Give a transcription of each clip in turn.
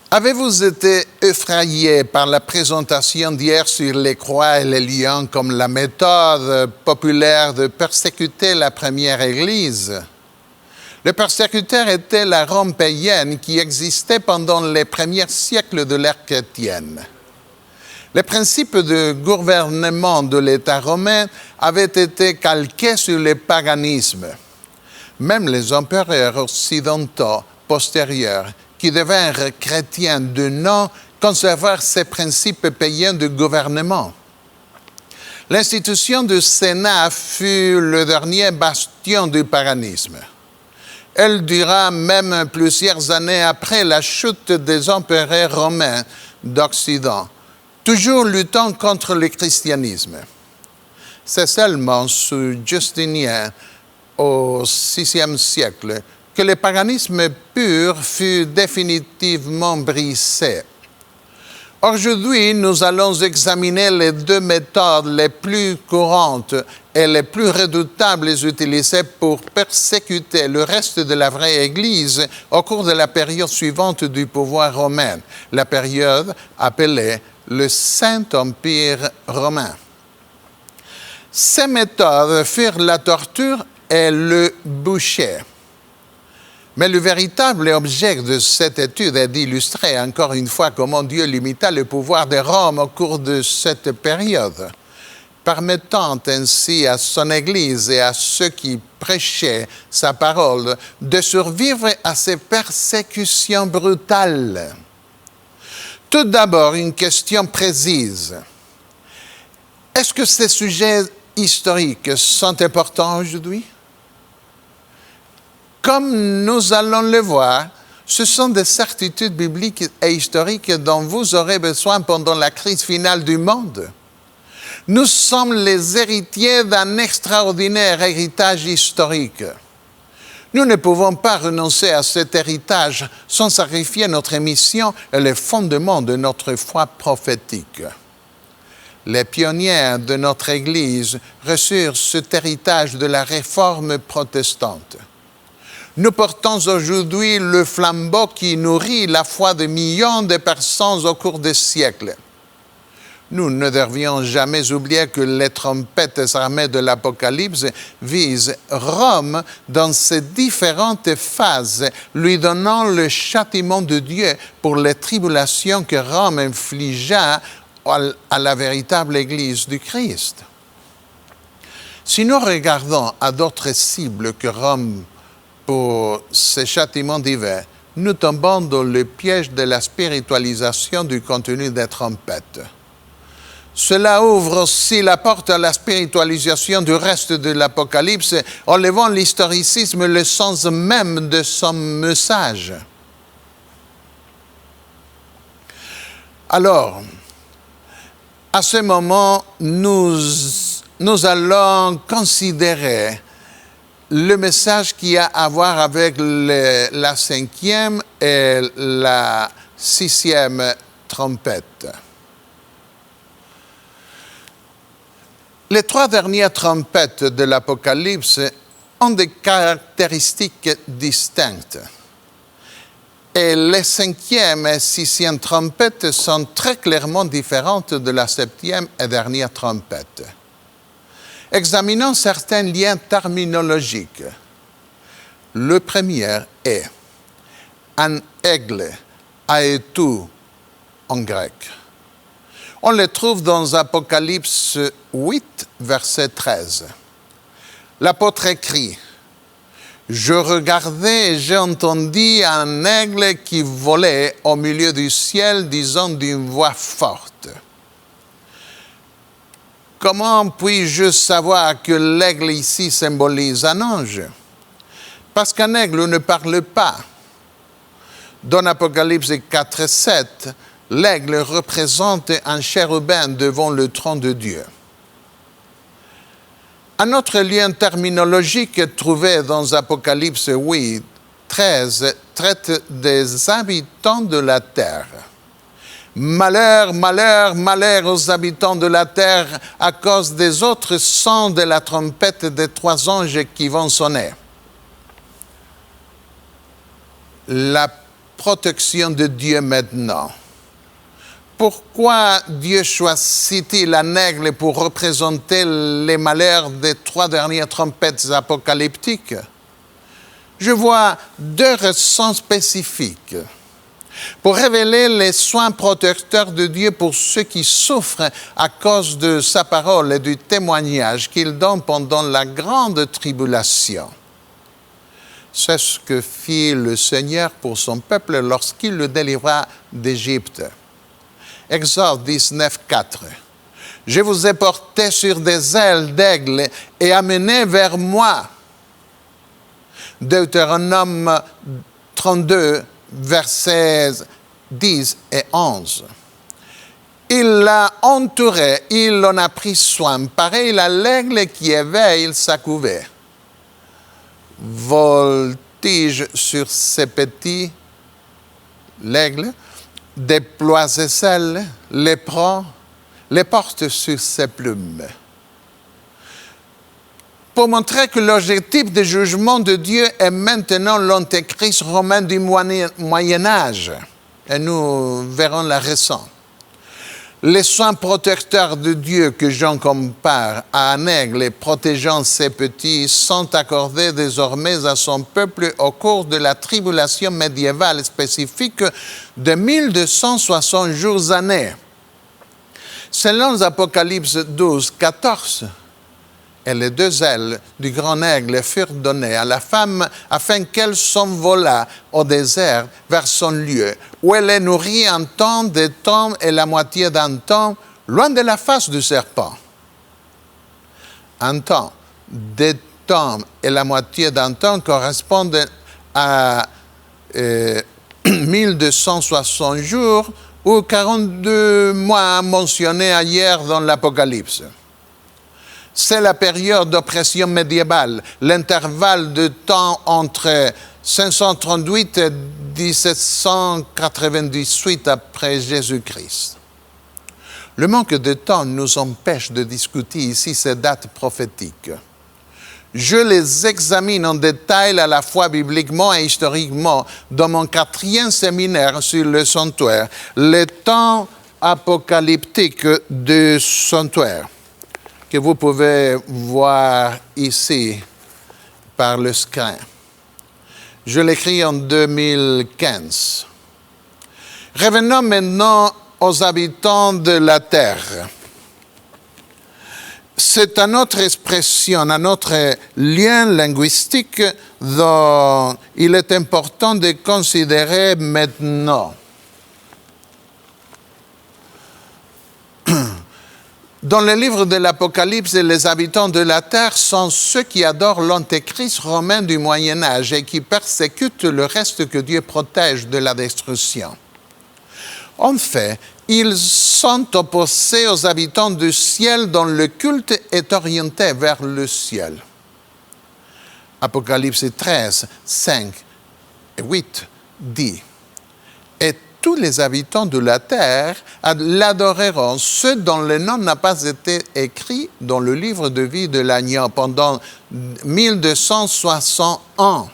Avez-vous été effrayé par la présentation d'hier sur les croix et les lions comme la méthode populaire de persécuter la première Église? Le persécuteur était la Rome païenne qui existait pendant les premiers siècles de l'ère chrétienne. Les principes de gouvernement de l'État romain avaient été calqués sur le paganisme. Même les empereurs occidentaux postérieurs qui devinrent chrétiens de nom conservèrent ces principes païens de gouvernement. L'institution du Sénat fut le dernier bastion du paganisme. Elle dura même plusieurs années après la chute des empereurs romains d'Occident, toujours luttant contre le christianisme. C'est seulement sous Justinien, au VIe siècle, que le paganisme pur fut définitivement brisé. Aujourd'hui, nous allons examiner les deux méthodes les plus courantes et les plus redoutables utilisées pour persécuter le reste de la vraie Église au cours de la période suivante du pouvoir romain, la période appelée le Saint-Empire romain. Ces méthodes furent la torture et le bûcher. Mais le véritable objet de cette étude est d'illustrer encore une fois comment Dieu limita le pouvoir de Rome au cours de cette période, permettant ainsi à son Église et à ceux qui prêchaient sa parole de survivre à ces persécutions brutales. Tout d'abord, une question précise. Est-ce que ces sujets historiques sont importants aujourd'hui? Comme nous allons le voir, ce sont des certitudes bibliques et historiques dont vous aurez besoin pendant la crise finale du monde. Nous sommes les héritiers d'un extraordinaire héritage historique. Nous ne pouvons pas renoncer à cet héritage sans sacrifier notre mission et les fondements de notre foi prophétique. Les pionniers de notre Église reçurent cet héritage de la réforme protestante. Nous portons aujourd'hui le flambeau qui nourrit la foi de millions de personnes au cours des siècles. Nous ne devrions jamais oublier que les trompettes armées de l'Apocalypse visent Rome dans ses différentes phases, lui donnant le châtiment de Dieu pour les tribulations que Rome infligea à la véritable Église du Christ. Si nous regardons à d'autres cibles que Rome pour ces châtiments divins, nous tombons dans le piège de la spiritualisation du contenu des trompettes. Cela ouvre aussi la porte à la spiritualisation du reste de l'Apocalypse, enlevant l'historicisme, le sens même de son message. Alors, à ce moment, nous allons considérer le message qui a à voir avec la 5e et la 6e trompette. Les 3 dernières trompettes de l'Apocalypse ont des caractéristiques distinctes. Et les 5e et 6e trompettes sont très clairement différentes de la 7e et dernière trompette. Examinons certains liens terminologiques. Le premier est un aigle, aetou en grec. On le trouve dans Apocalypse 8, verset 13. L'apôtre écrit « Je regardais et j'ai entendu un aigle qui volait au milieu du ciel, disant d'une voix forte. » Comment puis-je savoir que l'aigle ici symbolise un ange? Parce qu'un aigle ne parle pas. Dans Apocalypse 4, 7, l'aigle représente un chérubin devant le trône de Dieu. Un autre lien terminologique trouvé dans Apocalypse 8, 13 traite des habitants de la terre. Malheur, malheur, malheur aux habitants de la terre à cause des autres sons de la trompette des 3 anges qui vont sonner. La protection de Dieu maintenant? Pourquoi Dieu choisit-il un aigle pour représenter les malheurs des 3 dernières trompettes apocalyptiques? Je vois 2 raisons spécifiques. Pour révéler les soins protecteurs de Dieu pour ceux qui souffrent à cause de sa parole et du témoignage qu'il donne pendant la grande tribulation. C'est ce que fit le Seigneur pour son peuple lorsqu'il le délivra d'Égypte. Exode 19, 4. « Je vous ai porté sur des ailes d'aigle et amené vers moi. » Deutéronome 32, versets 10 et 11. Il l'a entouré, il en a pris soin, pareil à l'aigle qui éveille sa couvée. Voltige sur ses petits, l'aigle, déploie ses ailes, les prend, les porte sur ses plumes. Pour montrer que l'objectif du jugement de Dieu est maintenant l'antéchrist romain du Moyen-Âge. Et nous verrons la raison. Les soins protecteurs de Dieu que Jean compare à un aigle protégeant ses petits sont accordés désormais à son peuple au cours de la tribulation médiévale spécifique de 1260 jours années. Selon Apocalypse 12, 14, et les 2 ailes du grand aigle furent données à la femme afin qu'elle s'envolât au désert vers son lieu, où elle est nourrie un temps, 2 temps et la moitié d'un temps, loin de la face du serpent. Un temps, 2 temps et la moitié d'un temps correspondent à 1260 jours ou 42 mois mentionnés ailleurs dans l'Apocalypse. C'est la période d'oppression médiévale, l'intervalle de temps entre 538 et 1798 après Jésus-Christ. Le manque de temps nous empêche de discuter ici ces dates prophétiques. Je les examine en détail à la fois bibliquement et historiquement dans mon 4e séminaire sur le sanctuaire, le temps apocalyptique du sanctuaire, que vous pouvez voir ici par le screen. Je l'écris en 2015. Revenons maintenant aux habitants de la terre. C'est une autre expression, un autre lien linguistique dont il est important de considérer maintenant. Dans le livre de l'Apocalypse, les habitants de la terre sont ceux qui adorent l'antéchrist romain du Moyen-Âge et qui persécutent le reste que Dieu protège de la destruction. En fait, ils sont opposés aux habitants du ciel dont le culte est orienté vers le ciel. Apocalypse 13, 5 et 8 dit « Et tous les habitants de la terre l'adoreront, ceux dont le nom n'a pas été écrit dans le livre de vie de l'agneau pendant 1260 ans. »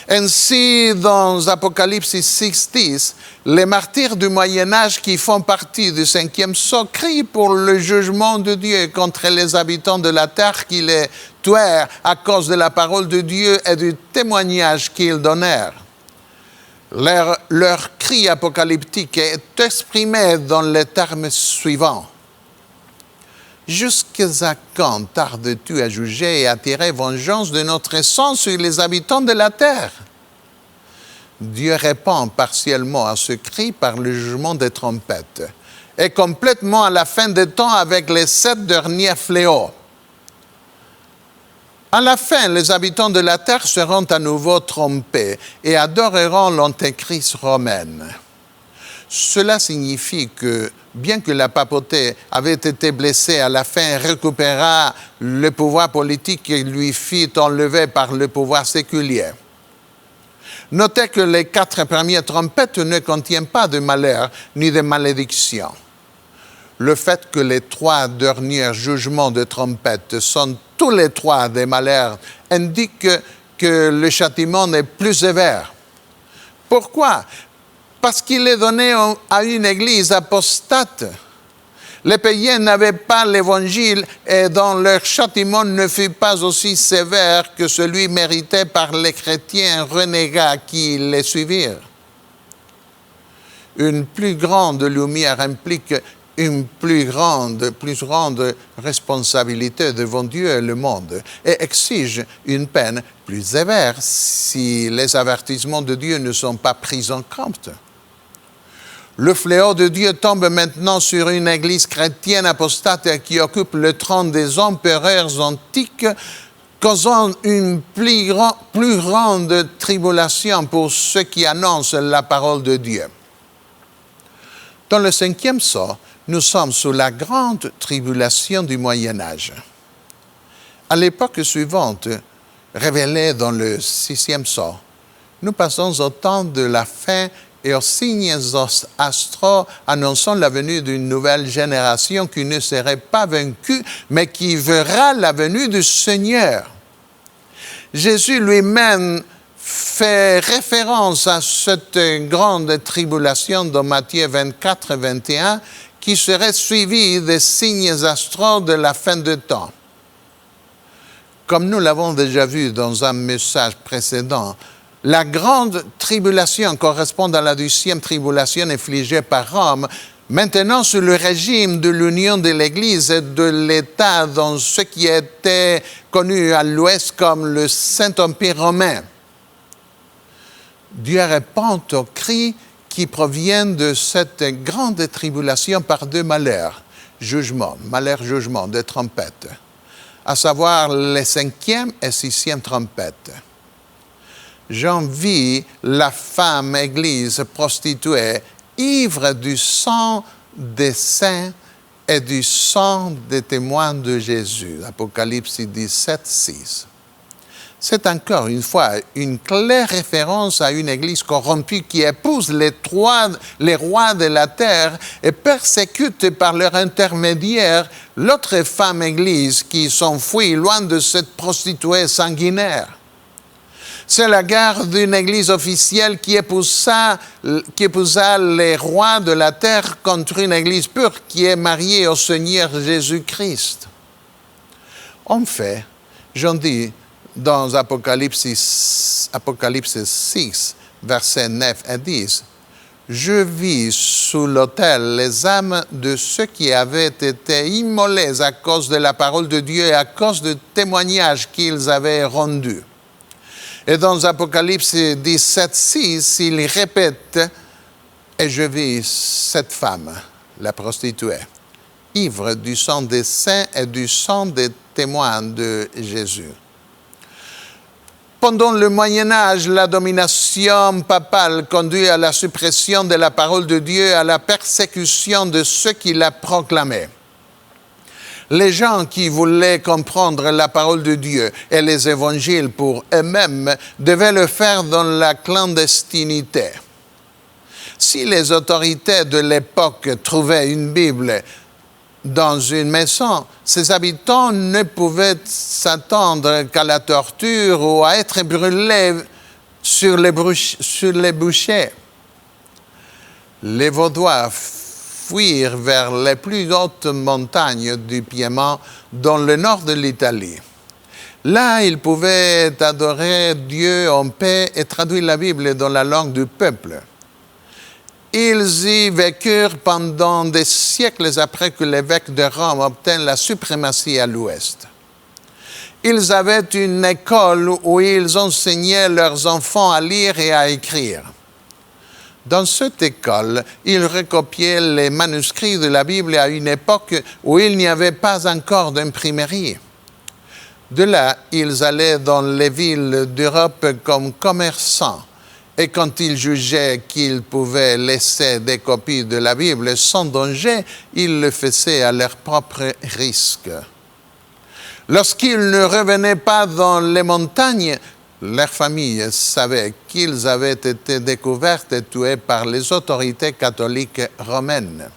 Ainsi, dans Apocalypse 6.10, les martyrs du Moyen-Âge qui font partie du 5e sceau crient pour le jugement de Dieu contre les habitants de la terre qui les tuèrent à cause de la parole de Dieu et du témoignage qu'ils donnèrent. Leur cri apocalyptique est exprimé dans les termes suivants. « Jusqu'à quand tardes-tu à juger et à tirer vengeance de notre sang sur les habitants de la terre ?» Dieu répond partiellement à ce cri par le jugement des trompettes et complètement à la fin des temps avec les 7 derniers fléaux. À la fin, les habitants de la terre seront à nouveau trompés et adoreront l'antéchrist romain. Cela signifie que, bien que la papauté avait été blessée, à la fin récupéra le pouvoir politique qui lui fit enlever par le pouvoir séculier. Notez que les 4 premières trompettes ne contiennent pas de malheur ni de malédiction. Le fait que les 3 derniers jugements de trompettes sont tous les 3 des malheurs indique que le châtiment est plus sévère. Pourquoi? Parce qu'il est donné à une église apostate. Les païens n'avaient pas l'évangile et dont leur châtiment ne fut pas aussi sévère que celui mérité par les chrétiens renégats qui les suivirent. Une plus grande lumière implique une plus grande responsabilité devant Dieu et le monde et exige une peine plus sévère si les avertissements de Dieu ne sont pas pris en compte. Le fléau de Dieu tombe maintenant sur une église chrétienne apostate qui occupe le trône des empereurs antiques, causant une plus grande tribulation pour ceux qui annoncent la parole de Dieu. Dans le 5e sceau, nous sommes sous la grande tribulation du Moyen-Âge. À l'époque suivante, révélée dans le 6e sceau, nous passons au temps de la fin et aux signes astraux annonçant la venue d'une nouvelle génération qui ne serait pas vaincue, mais qui verra la venue du Seigneur. Jésus lui-même fait référence à cette grande tribulation dans Matthieu 24 et 21, qui serait suivie des signes astraux de la fin du temps. Comme nous l'avons déjà vu dans un message précédent, la grande tribulation correspond à la 10e tribulation infligée par Rome, maintenant sous le régime de l'union de l'Église et de l'État dans ce qui était connu à l'Ouest comme le Saint-Empire romain. Dieu répond aux cris qui proviennent de cette grande tribulation par deux malheurs, malheur-jugement des trompettes, à savoir les 5e et 6e trompettes. J'envie la femme église prostituée, ivre du sang des saints et du sang des témoins de Jésus. Apocalypse 17, 6. C'est encore une fois une claire référence à une église corrompue qui épouse les rois de la terre et persécute par leur intermédiaire l'autre femme église qui s'enfuit loin de cette prostituée sanguinaire. C'est la guerre d'une église officielle qui épousa les rois de la terre contre une église pure qui est mariée au Seigneur Jésus-Christ. En fait, j'en dis dans Apocalypse 6, versets 9 et 10, « Je vis sous l'autel les âmes de ceux qui avaient été immolés à cause de la parole de Dieu et à cause du témoignage qu'ils avaient rendu. » Et dans Apocalypse 17, 6, il répète « Et je vis cette femme, la prostituée, ivre du sang des saints et du sang des témoins de Jésus. » Pendant le Moyen-Âge, la domination papale conduit à la suppression de la parole de Dieu et à la persécution de ceux qui la proclamaient. Les gens qui voulaient comprendre la parole de Dieu et les évangiles pour eux-mêmes devaient le faire dans la clandestinité. Si les autorités de l'époque trouvaient une Bible dans une maison, ses habitants ne pouvaient s'attendre qu'à la torture ou à être brûlés sur les bûchers. Les Vaudois fuirent vers les plus hautes montagnes du Piémont dans le nord de l'Italie. Là, ils pouvaient adorer Dieu en paix et traduire la Bible dans la langue du peuple. Ils y vécurent pendant des siècles après que l'évêque de Rome obtint la suprématie à l'Ouest. Ils avaient une école où ils enseignaient leurs enfants à lire et à écrire. Dans cette école, ils recopiaient les manuscrits de la Bible à une époque où il n'y avait pas encore d'imprimerie. De là, ils allaient dans les villes d'Europe comme commerçants. Et quand ils jugeaient qu'ils pouvaient laisser des copies de la Bible sans danger, ils le faisaient à leur propre risque. Lorsqu'ils ne revenaient pas dans les montagnes, leurs familles savaient qu'ils avaient été découverts et tués par les autorités catholiques romaines.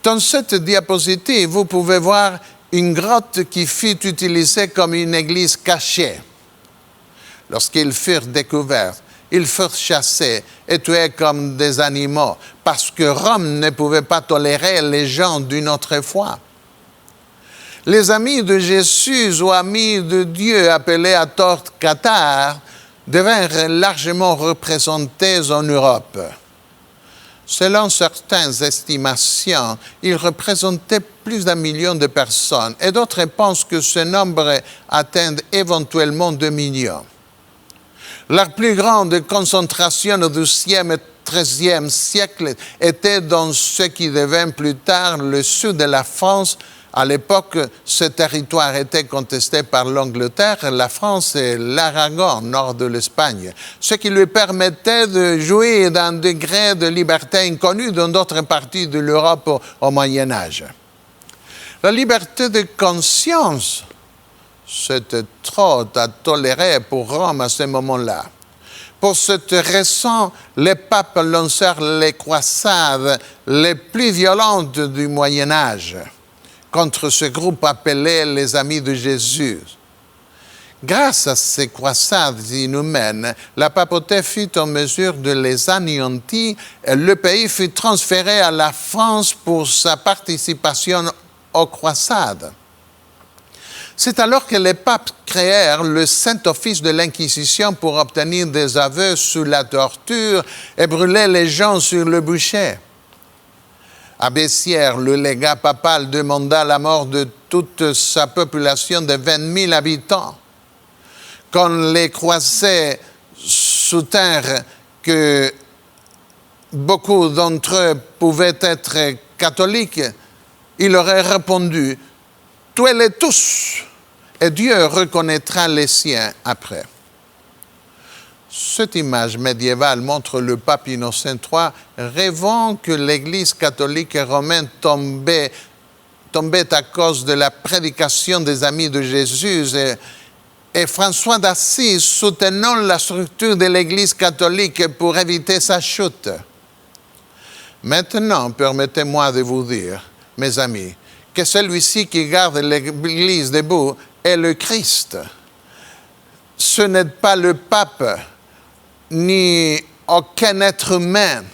Dans cette diapositive, vous pouvez voir une grotte qui fut utilisée comme une église cachée. Lorsqu'ils furent découverts, ils furent chassés et tués comme des animaux, parce que Rome ne pouvait pas tolérer les gens d'une autre foi. Les amis de Jésus ou amis de Dieu, appelés à tort cathares, devinrent largement représentés en Europe. Selon certaines estimations, ils représentaient plus d'1 million de personnes et d'autres pensent que ce nombre atteint éventuellement 2 millions. La plus grande concentration du XIe et XIIIe siècle était dans ce qui devint plus tard le sud de la France. À l'époque, ce territoire était contesté par l'Angleterre, la France et l'Aragon, nord de l'Espagne, ce qui lui permettait de jouir d'un degré de liberté inconnu dans d'autres parties de l'Europe au Moyen Âge. La liberté de conscience, c'était trop à tolérer pour Rome à ce moment-là. Pour cette raison, les papes lancèrent les croisades les plus violentes du Moyen Âge contre ce groupe appelé les Amis de Jésus. Grâce à ces croisades inhumaines, la papauté fut en mesure de les anéantir et le pays fut transféré à la France pour sa participation aux croisades. C'est alors que les papes créèrent le Saint-Office de l'Inquisition pour obtenir des aveux sous la torture et brûler les gens sur le bûcher. À Bessières, le légat papal demanda la mort de toute sa population de 20 000 habitants. Quand les croisés soutinrent que beaucoup d'entre eux pouvaient être catholiques, il aurait répondu « Tuez-les tous, et Dieu reconnaîtra les siens après ». Cette image médiévale montre le pape Innocent III rêvant que l'Église catholique romaine tombait à cause de la prédication des Amis de Jésus et François d'Assise soutenant la structure de l'Église catholique pour éviter sa chute. Maintenant, permettez-moi de vous dire, mes amis, que celui-ci qui garde l'Église debout est le Christ. Ce n'est pas le pape, ni aucun être humain.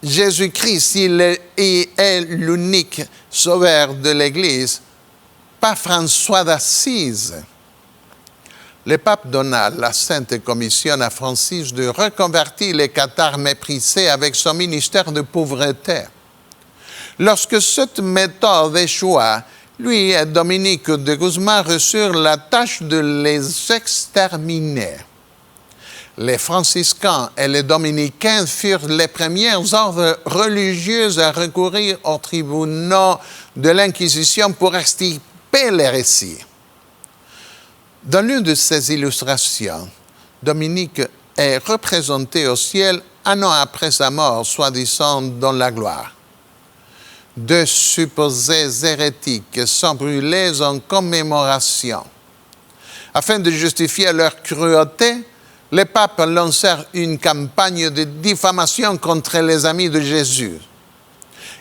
Jésus-Christ, il est l'unique sauveur de l'Église, pas François d'Assise. Le pape donna la Sainte Commission à Francis de reconvertir les cathares méprisés avec son ministère de pauvreté. Lorsque cette méthode échoua, lui et Dominique de Guzman reçurent la tâche de les exterminer. Les franciscains et les dominicains furent les premiers ordres religieux à recourir aux tribunaux de l'Inquisition pour extirper l'hérésie. Dans l'une de ces illustrations, Dominique est représenté au ciel 1 an après sa mort, soi-disant dans la gloire. 2 supposés hérétiques sont brûlés en commémoration. Afin de justifier leur cruauté, les papes lancèrent une campagne de diffamation contre les Amis de Jésus.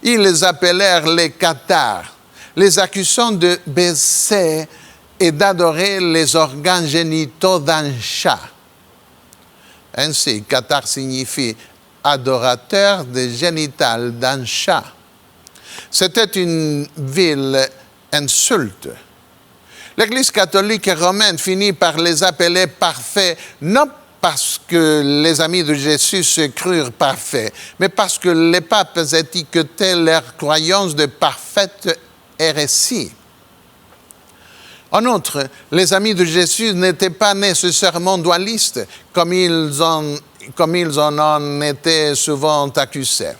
Ils les appelèrent les cathares, les accusant de baiser et d'adorer les organes génitaux d'un chat. Ainsi, cathare signifie adorateur des génitales d'un chat. C'était une vile insulte. L'Église catholique romaine finit par les appeler parfaits, non parce que les Amis de Jésus se crurent parfaits, mais parce que les papes étiquetaient leur croyance de parfaite hérésie. En outre, les Amis de Jésus n'étaient pas nécessairement dualistes, comme ils en ont été souvent accusés.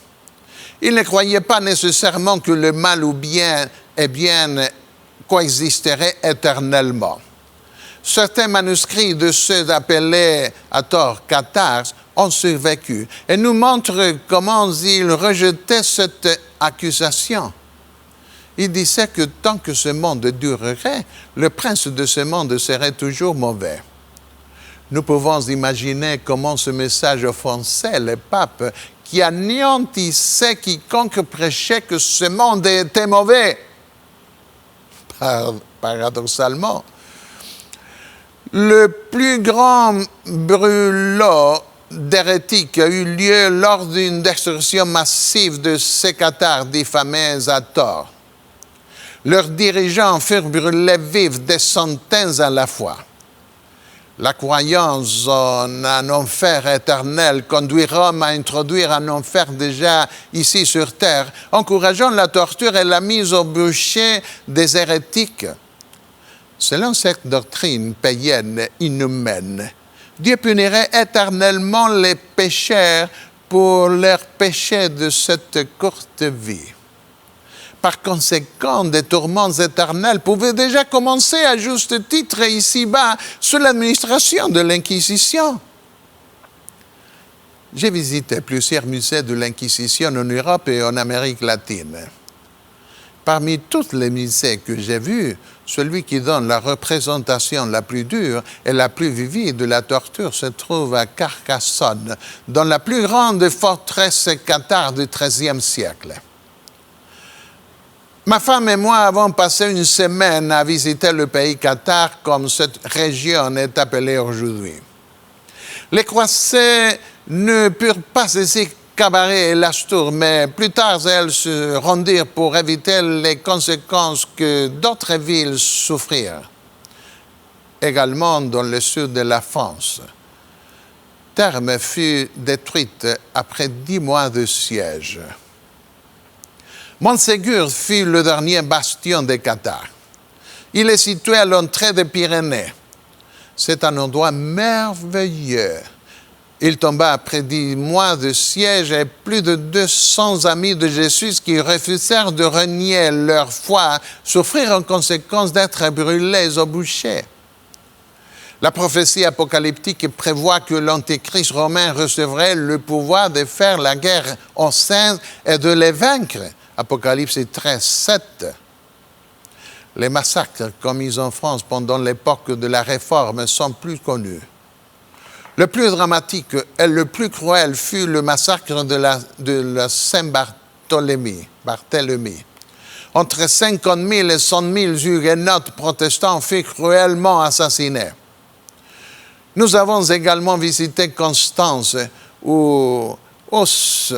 Ils ne croyaient pas nécessairement que le mal ou bien et bien coexisteraient éternellement. Certains manuscrits de ceux appelés à tort cathares ont survécu et nous montrent comment ils rejetaient cette accusation. Ils disaient que tant que ce monde durerait, le prince de ce monde serait toujours mauvais. Nous pouvons imaginer comment ce message offensait les papes qui anéantissaient quiconque prêchait que ce monde était mauvais. Paradoxalement. Le plus grand brûlot d'hérétiques a eu lieu lors d'une destruction massive de ces cathares diffamés à tort. Leurs dirigeants furent brûlés vifs, des centaines à la fois. La croyance en un enfer éternel conduit Rome à introduire un enfer déjà ici sur terre, encourageant la torture et la mise au bûcher des hérétiques. Selon cette doctrine païenne inhumaine, Dieu punirait éternellement les pécheurs pour leurs péchés de cette courte vie. Par conséquent, des tourments éternels pouvaient déjà commencer à juste titre ici-bas sous l'administration de l'Inquisition. J'ai visité plusieurs musées de l'Inquisition en Europe et en Amérique latine. Parmi tous les musées que j'ai vus, celui qui donne la représentation la plus dure et la plus vivide de la torture se trouve à Carcassonne, dans la plus grande forteresse cathare du XIIIe siècle. Ma femme et moi avons passé une semaine à visiter le pays cathare, comme cette région est appelée aujourd'hui. Les croisés ne purent pas saisir Cabaret et Lastour, mais plus tard elles se rendirent pour éviter les conséquences que d'autres villes souffrirent. Également dans le sud de la France. Thermes fut détruite après 10 mois de siège. Montségur fut le dernier bastion des Cathares. Il est situé à l'entrée des Pyrénées. C'est un endroit merveilleux. Il tomba après 10 mois de siège et plus de 200 amis de Jésus qui refusèrent de renier leur foi souffrirent en conséquence d'être brûlés au bûcher. La prophétie apocalyptique prévoit que l'antéchrist romain recevrait le pouvoir de faire la guerre aux saints et de les vaincre. Apocalypse 13, 7. Les massacres commis en France pendant l'époque de la Réforme sont plus connus. Le plus dramatique et le plus cruel fut le massacre de la Saint-Barthélemy. Entre 50 000 et 100 000 huguenots protestants furent cruellement assassinés. Nous avons également visité Constance, où Hus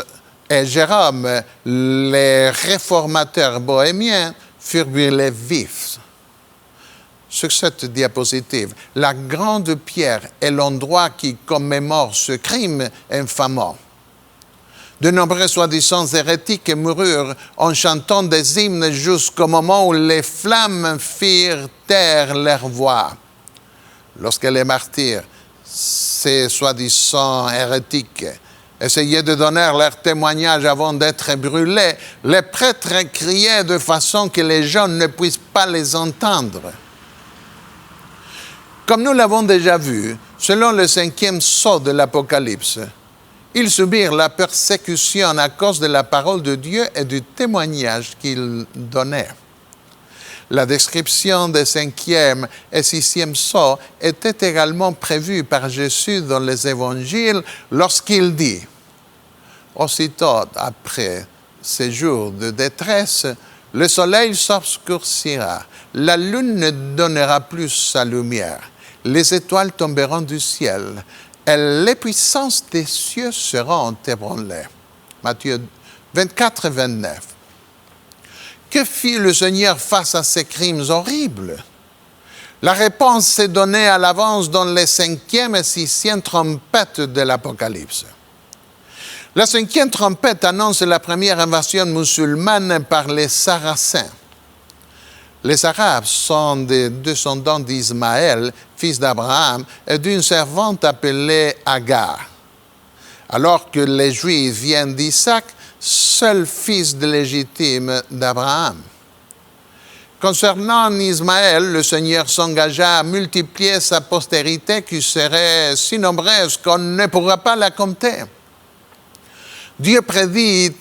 et Jérôme, les réformateurs bohémiens, furent brûlés vifs. Sur cette diapositive, la grande pierre est l'endroit qui commémore ce crime infamant. De nombreux soi-disant hérétiques moururent en chantant des hymnes jusqu'au moment où les flammes firent taire leur voix. Lorsque les martyrs, ces soi-disant hérétiques, essayaient de donner leur témoignage avant d'être brûlés, les prêtres criaient de façon que les gens ne puissent pas les entendre. Comme nous l'avons déjà vu, selon le 5e sceau de l'Apocalypse, ils subirent la persécution à cause de la parole de Dieu et du témoignage qu'ils donnaient. La description des 5e et 6e sceaux était également prévue par Jésus dans les évangiles lorsqu'il dit « Aussitôt après ces jours de détresse, le soleil s'obscurcira, la lune ne donnera plus sa lumière, les étoiles tomberont du ciel, et les puissances des cieux seront ébranlées. » Matthieu 24, 29. Que fit le Seigneur face à ces crimes horribles? La réponse est donnée à l'avance dans les 5e et 6e trompettes de l'Apocalypse. La 5e trompette annonce la première invasion musulmane par les Sarrasins. Les Arabes sont des descendants d'Ismaël, fils d'Abraham, et d'une servante appelée Agar. Alors que les Juifs viennent d'Isaac, seul fils de légitime d'Abraham. Concernant Ismaël, le Seigneur s'engagea à multiplier sa postérité qui serait si nombreuse qu'on ne pourra pas la compter. Dieu prédit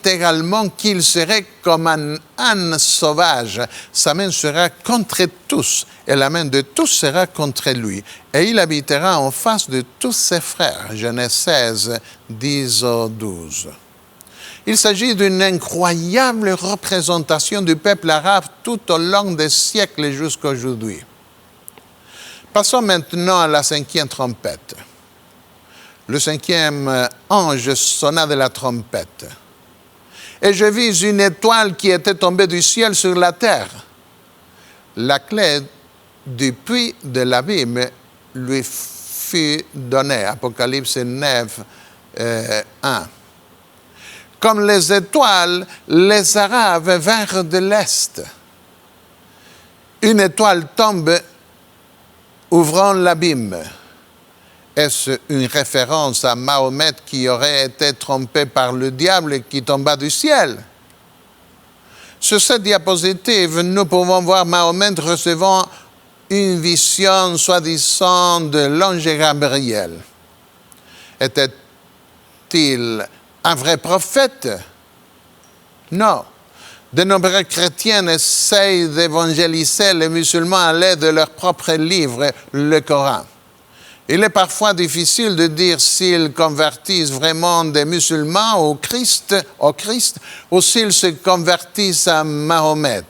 également qu'il serait comme un âne sauvage. Sa main sera contre tous, et la main de tous sera contre lui. Et il habitera en face de tous ses frères. Genèse 16, 10 au 12. Il s'agit d'une incroyable représentation du peuple arabe tout au long des siècles jusqu'à aujourd'hui. Passons maintenant à la 5e trompette. Le 5e ange sonna de la trompette. Et je vis une étoile qui était tombée du ciel sur la terre. La clé du puits de l'abîme lui fut donnée. Apocalypse 9, 1. Comme les étoiles, les Arabes vinrent de l'Est. Une étoile tombe, ouvrant l'abîme. Est-ce une référence à Mahomet qui aurait été trompé par le diable et qui tomba du ciel? Sur cette diapositive, nous pouvons voir Mahomet recevant une vision soi-disant de l'ange Gabriel. Était-il un vrai prophète? Non. De nombreux chrétiens essayent d'évangéliser les musulmans à l'aide de leur propre livre, le Coran. Il est parfois difficile de dire s'ils convertissent vraiment des musulmans au Christ ou s'ils se convertissent à Mahomet.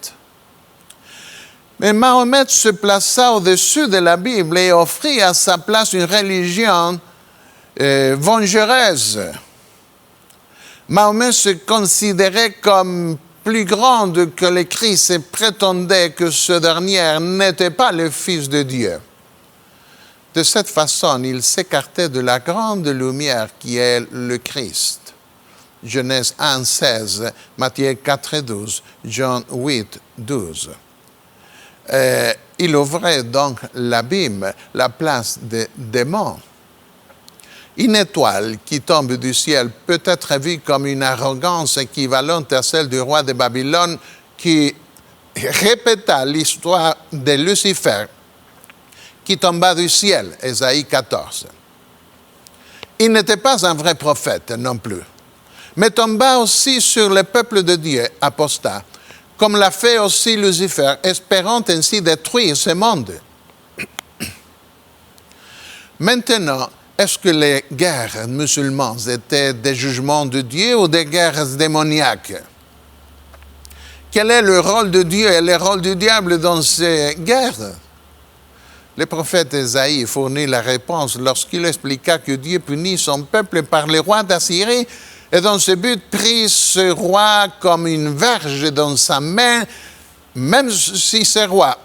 Mais Mahomet se plaça au-dessus de la Bible et offrit à sa place une religion vengereuse. Mahomet se considérait comme plus grand que le Christ et prétendait que ce dernier n'était pas le Fils de Dieu. De cette façon, il s'écartait de la grande lumière qui est le Christ. Genèse 1, 16, Matthieu 4, 12, Jean 8, 12. Il ouvrait donc l'abîme, la place des démons. Une étoile qui tombe du ciel peut être vue comme une arrogance équivalente à celle du roi de Babylone qui répéta l'histoire de Lucifer qui tomba du ciel, Ésaïe 14. Il n'était pas un vrai prophète non plus, mais tomba aussi sur le peuple de Dieu, apostat, comme l'a fait aussi Lucifer, espérant ainsi détruire ce monde. Maintenant, est-ce que les guerres musulmanes étaient des jugements de Dieu ou des guerres démoniaques? Quel est le rôle de Dieu et le rôle du diable dans ces guerres? Le prophète Ésaïe fournit la réponse lorsqu'il expliqua que Dieu punit son peuple par le roi d'Assyrie et dans ce but prit ce roi comme une verge dans sa main, même si ce roi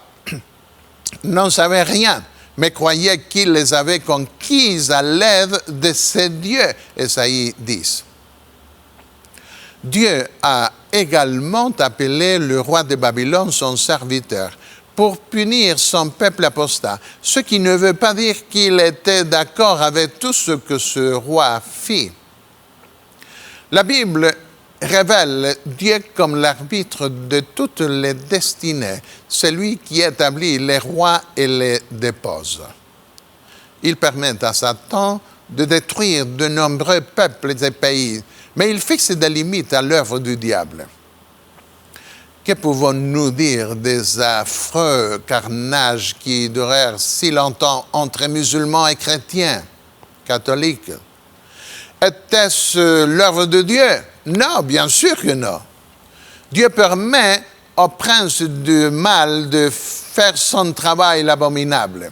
n'en savait rien, mais croyait qu'il les avait conquises à l'aide de ses dieux. Ésaïe 10. Dieu a également appelé le roi de Babylone son serviteur pour punir son peuple apostat, ce qui ne veut pas dire qu'il était d'accord avec tout ce que ce roi fit. La Bible révèle Dieu comme l'arbitre de toutes les destinées, celui qui établit les rois et les dépose. Il permet à Satan de détruire de nombreux peuples et pays, mais il fixe des limites à l'œuvre du diable. Que pouvons-nous dire des affreux carnages qui durèrent si longtemps entre musulmans et chrétiens, catholiques? Était-ce l'œuvre de Dieu? Non, bien sûr que non. Dieu permet au prince du mal de faire son travail abominable,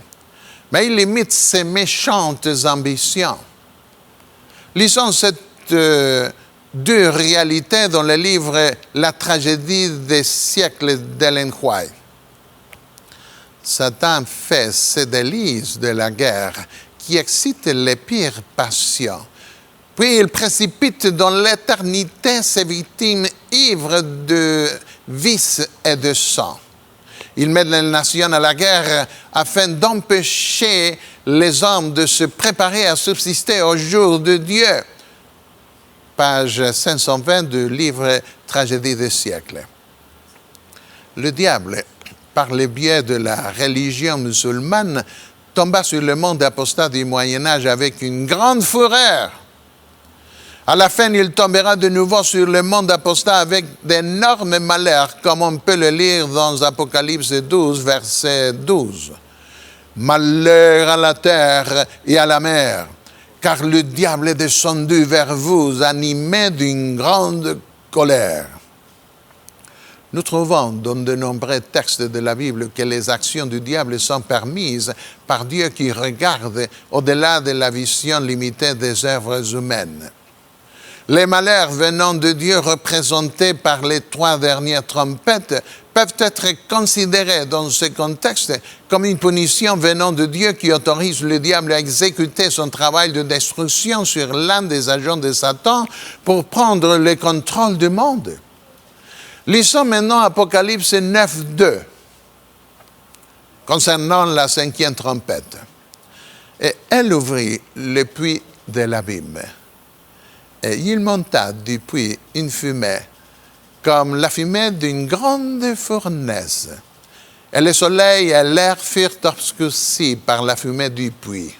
mais il limite ses méchantes ambitions. Lisons cette dure réalité dans le livre La tragédie des siècles d'Ellen White. Satan fait ses délices de la guerre qui excitent les pires passions. Puis il précipite dans l'éternité ses victimes ivres de vice et de sang. Il met les nations à la guerre afin d'empêcher les hommes de se préparer à subsister au jour de Dieu. Page 520 du livre Tragédie des siècles. Le diable, par le biais de la religion musulmane, tomba sur le monde apostat du Moyen-Âge avec une grande fureur. À la fin, il tombera de nouveau sur le monde apostat avec d'énormes malheurs, comme on peut le lire dans Apocalypse 12, verset 12. Malheur à la terre et à la mer, car le diable est descendu vers vous, animé d'une grande colère. Nous trouvons dans de nombreux textes de la Bible que les actions du diable sont permises par Dieu qui regarde au-delà de la vision limitée des œuvres humaines. Les malheurs venant de Dieu représentés par les 3 dernières trompettes peuvent être considérés dans ce contexte comme une punition venant de Dieu qui autorise le diable à exécuter son travail de destruction sur l'un des agents de Satan pour prendre le contrôle du monde. Lisons maintenant Apocalypse 9, 2, concernant la 5e trompette. Et elle ouvrit le puits de l'abîme. Et il monta du puits une fumée, comme la fumée d'une grande fournaise. Et le soleil et l'air furent obscurcis par la fumée du puits.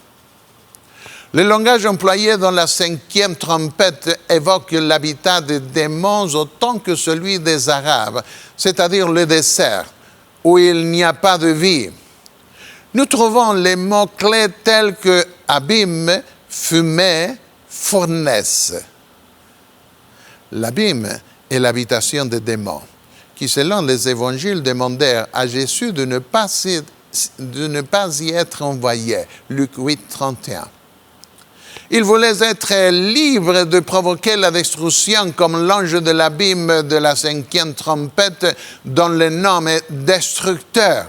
Le langage employé dans la 5e trompette évoque l'habitat des démons autant que celui des Arabes, c'est-à-dire le désert, où il n'y a pas de vie. Nous trouvons les mots-clés tels que abîme, fumée, fournaise. L'abîme est l'habitation des démons, qui, selon les évangiles, demandèrent à Jésus de ne pas y être envoyé. Luc 8, 31. Ils voulaient être libres de provoquer la destruction comme l'ange de l'abîme de la 5e trompette dont le nom est destructeur.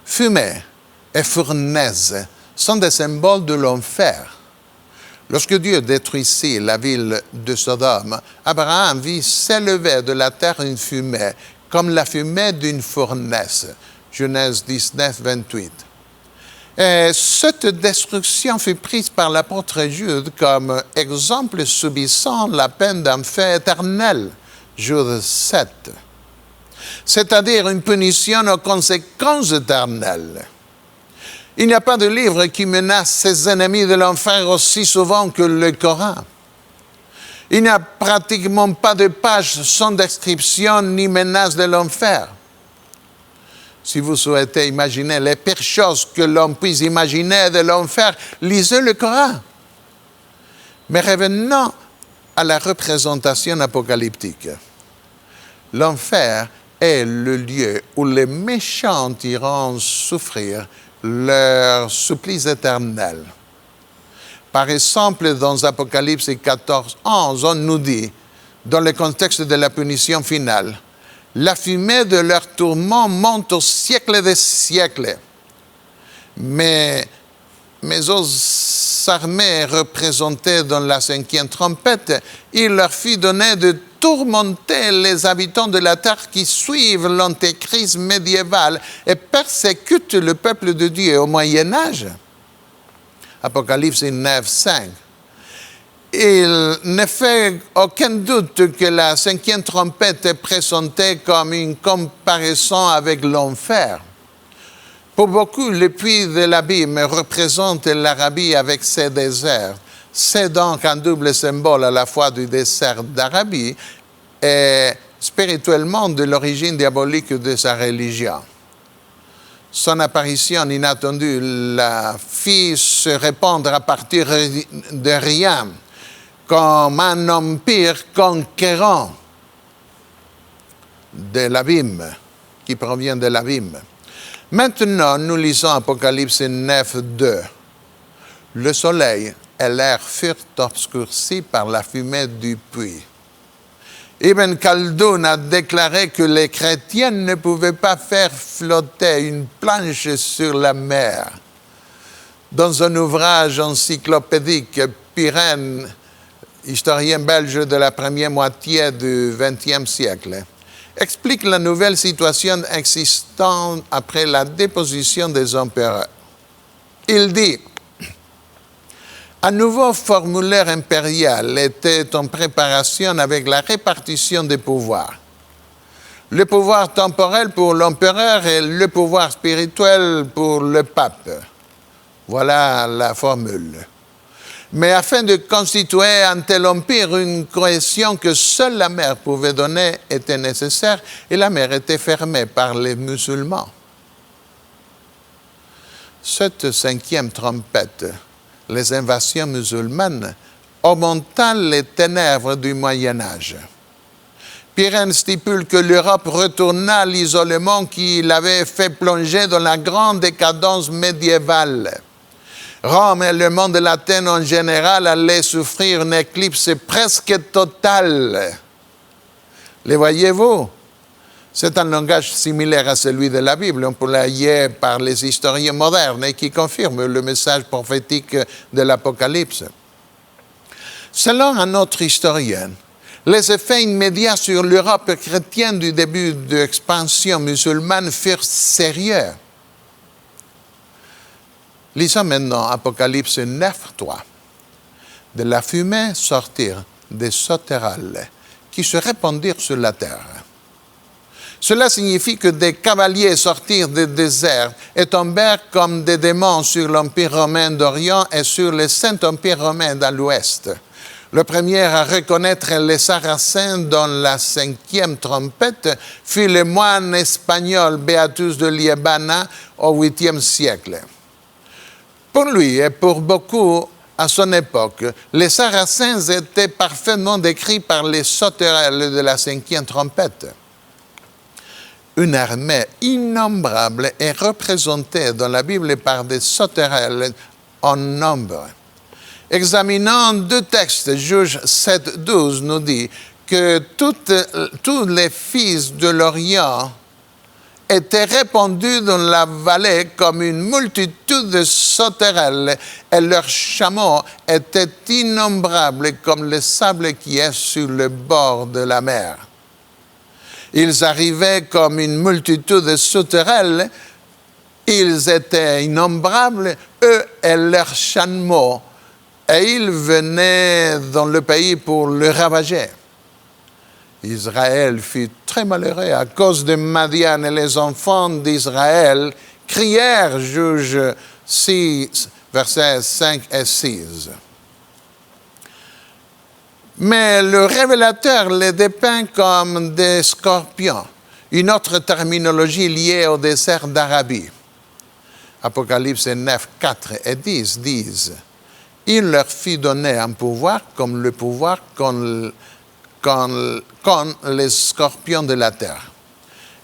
Fumée et fournaise sont des symboles de l'enfer. Lorsque Dieu détruisit la ville de Sodome, Abraham vit s'élever de la terre une fumée, comme la fumée d'une fournaise. Genèse 19, 28. Et cette destruction fut prise par l'apôtre Jude comme exemple subissant la peine d'enfer éternel. Jude 7. C'est-à-dire une punition aux conséquences éternelles. Il n'y a pas de livre qui menace ses ennemis de l'enfer aussi souvent que le Coran. Il n'y a pratiquement pas de page sans description ni menace de l'enfer. Si vous souhaitez imaginer les pires choses que l'on puisse imaginer de l'enfer, lisez le Coran. Mais revenons à la représentation apocalyptique. L'enfer est le lieu où les méchants iront souffrir leur supplice éternel. Par exemple, dans Apocalypse 14, 11, on nous dit, dans le contexte de la punition finale, la fumée de leur tourment monte au siècle des siècles. Mais aux armées représentées dans la 5e trompette, il leur fut donné de tourmenter les habitants de la terre qui suivent l'antéchrist médiéval et persécutent le peuple de Dieu au Moyen-Âge. Apocalypse 9, 5. Il ne fait aucun doute que la 5e trompette est présentée comme une comparaison avec l'enfer. Pour beaucoup, le puits de l'abîme représente l'Arabie avec ses déserts. C'est donc un double symbole à la fois du désert d'Arabie et spirituellement de l'origine diabolique de sa religion. Son apparition inattendue la fit se répandre à partir de rien, comme un empire conquérant de l'abîme, qui provient de l'abîme. Maintenant, nous lisons Apocalypse 9, 2. Le soleil et l'air furent obscurcis par la fumée du puits. Ibn Khaldoun a déclaré que les chrétiens ne pouvaient pas faire flotter une planche sur la mer. Dans un ouvrage encyclopédique, Pirenne, historien belge de la première moitié du XXe siècle, explique la nouvelle situation existante après la déposition des empereurs. Il dit: un nouveau formulaire impérial était en préparation avec la répartition des pouvoirs. Le pouvoir temporel pour l'empereur et le pouvoir spirituel pour le pape. Voilà la formule. Mais afin de constituer un tel empire, une cohésion que seule la mer pouvait donner était nécessaire et la mer était fermée par les musulmans. Cette 5e trompette, les invasions musulmanes, augmenta les ténèbres du Moyen-Âge. Pirenne stipule que l'Europe retourna à l'isolement qui l'avait fait plonger dans la grande décadence médiévale. Rome et le monde latin en général allaient souffrir une éclipse presque totale. Les voyez-vous? C'est un langage similaire à celui de la Bible, employé par les historiens modernes et qui confirme le message prophétique de l'Apocalypse. Selon un autre historien, les effets immédiats sur l'Europe chrétienne du début de l'expansion musulmane furent sérieux. Lisons maintenant Apocalypse 9:3. De la fumée sortirent des sauterelles qui se répandirent sur la terre. Cela signifie que des cavaliers sortirent des déserts et tombèrent comme des démons sur l'Empire romain d'Orient et sur le Saint-Empire romain à l'ouest. Le premier à reconnaître les Sarrasins dans la 5e trompette fut le moine espagnol Beatus de Liébana au 8e siècle. Pour lui et pour beaucoup à son époque, les Sarrasins étaient parfaitement décrits par les sauterelles de la 5e trompette. Une armée innombrable est représentée dans la Bible par des sauterelles en nombre. Examinant deux textes, Juge 7:12 nous dit que tous les fils de l'Orient étaient répandus dans la vallée comme une multitude de sauterelles et leurs chameaux étaient innombrables comme le sable qui est sur le bord de la mer. Ils arrivaient comme une multitude de sauterelles, ils étaient innombrables, eux et leurs chameaux, et ils venaient dans le pays pour le ravager. Israël fut très malheureux à cause de Madian et les enfants d'Israël crièrent, Juge 6, versets 5 et 6. Mais le révélateur les dépeint comme des scorpions, une autre terminologie liée au désert d'Arabie. Apocalypse 9, 4 et 10 disent « Il leur fit donner un pouvoir comme le pouvoir qu'ont les scorpions de la terre.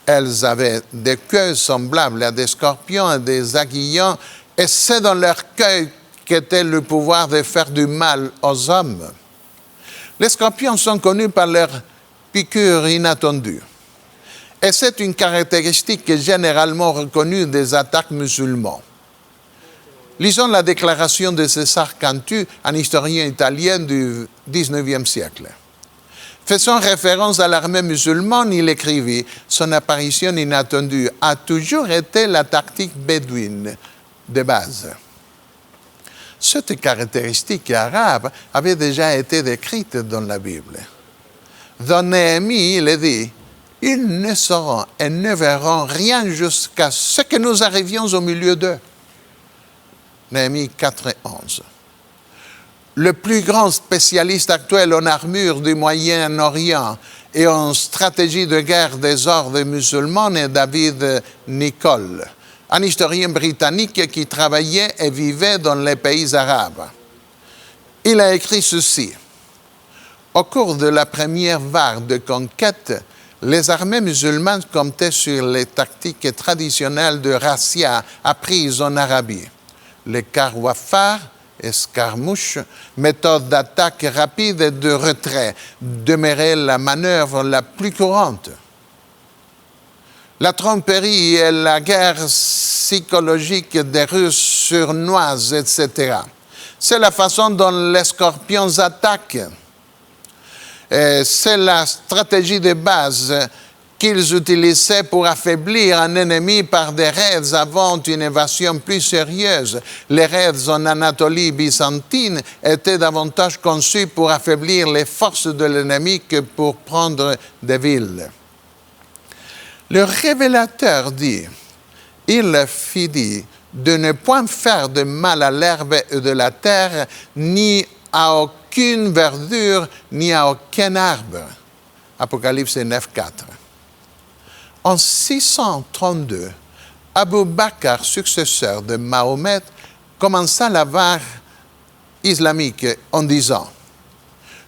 Elles avaient des queues semblables à des scorpions et des aiguillons, et c'est dans leur queue qu'était le pouvoir de faire du mal aux hommes. » Les scorpions sont connus par leur piqûre inattendue. Et c'est une caractéristique généralement reconnue des attaques musulmanes. Lisons la déclaration de César Cantu, un historien italien du XIXe siècle. Faisant référence à l'armée musulmane, il écrivit « Son apparition inattendue a toujours été la tactique bédouine de base. » Cette caractéristique arabe avait déjà été décrite dans la Bible. Dans Néhémie, il est dit « Ils ne sauront et ne verront rien jusqu'à ce que nous arrivions au milieu d'eux. » Néhémie 4 et 11. Le plus grand spécialiste actuel en armure du Moyen-Orient et en stratégie de guerre des ordres musulmans est David Nicholl, un historien britannique qui travaillait et vivait dans les pays arabes. Il a écrit ceci. Au cours de la première vague de conquête, les armées musulmanes comptaient sur les tactiques traditionnelles de razzia apprises en Arabie. Les carwafars, escarmouches, méthode d'attaque rapide et de retrait, demeuraient la manœuvre la plus courante. La tromperie et la guerre psychologique des Russes sournoises, etc. C'est la façon dont les scorpions attaquent. C'est la stratégie de base qu'ils utilisaient pour affaiblir un ennemi par des raids avant une invasion plus sérieuse. Les raids en Anatolie byzantine étaient davantage conçus pour affaiblir les forces de l'ennemi que pour prendre des villes. Le révélateur dit, il leur fit dire de ne point faire de mal à l'herbe de la terre, ni à aucune verdure, ni à aucun arbre. Apocalypse 9, 4. En 632, Abu Bakr, successeur de Mahomet, commença la vague islamique en disant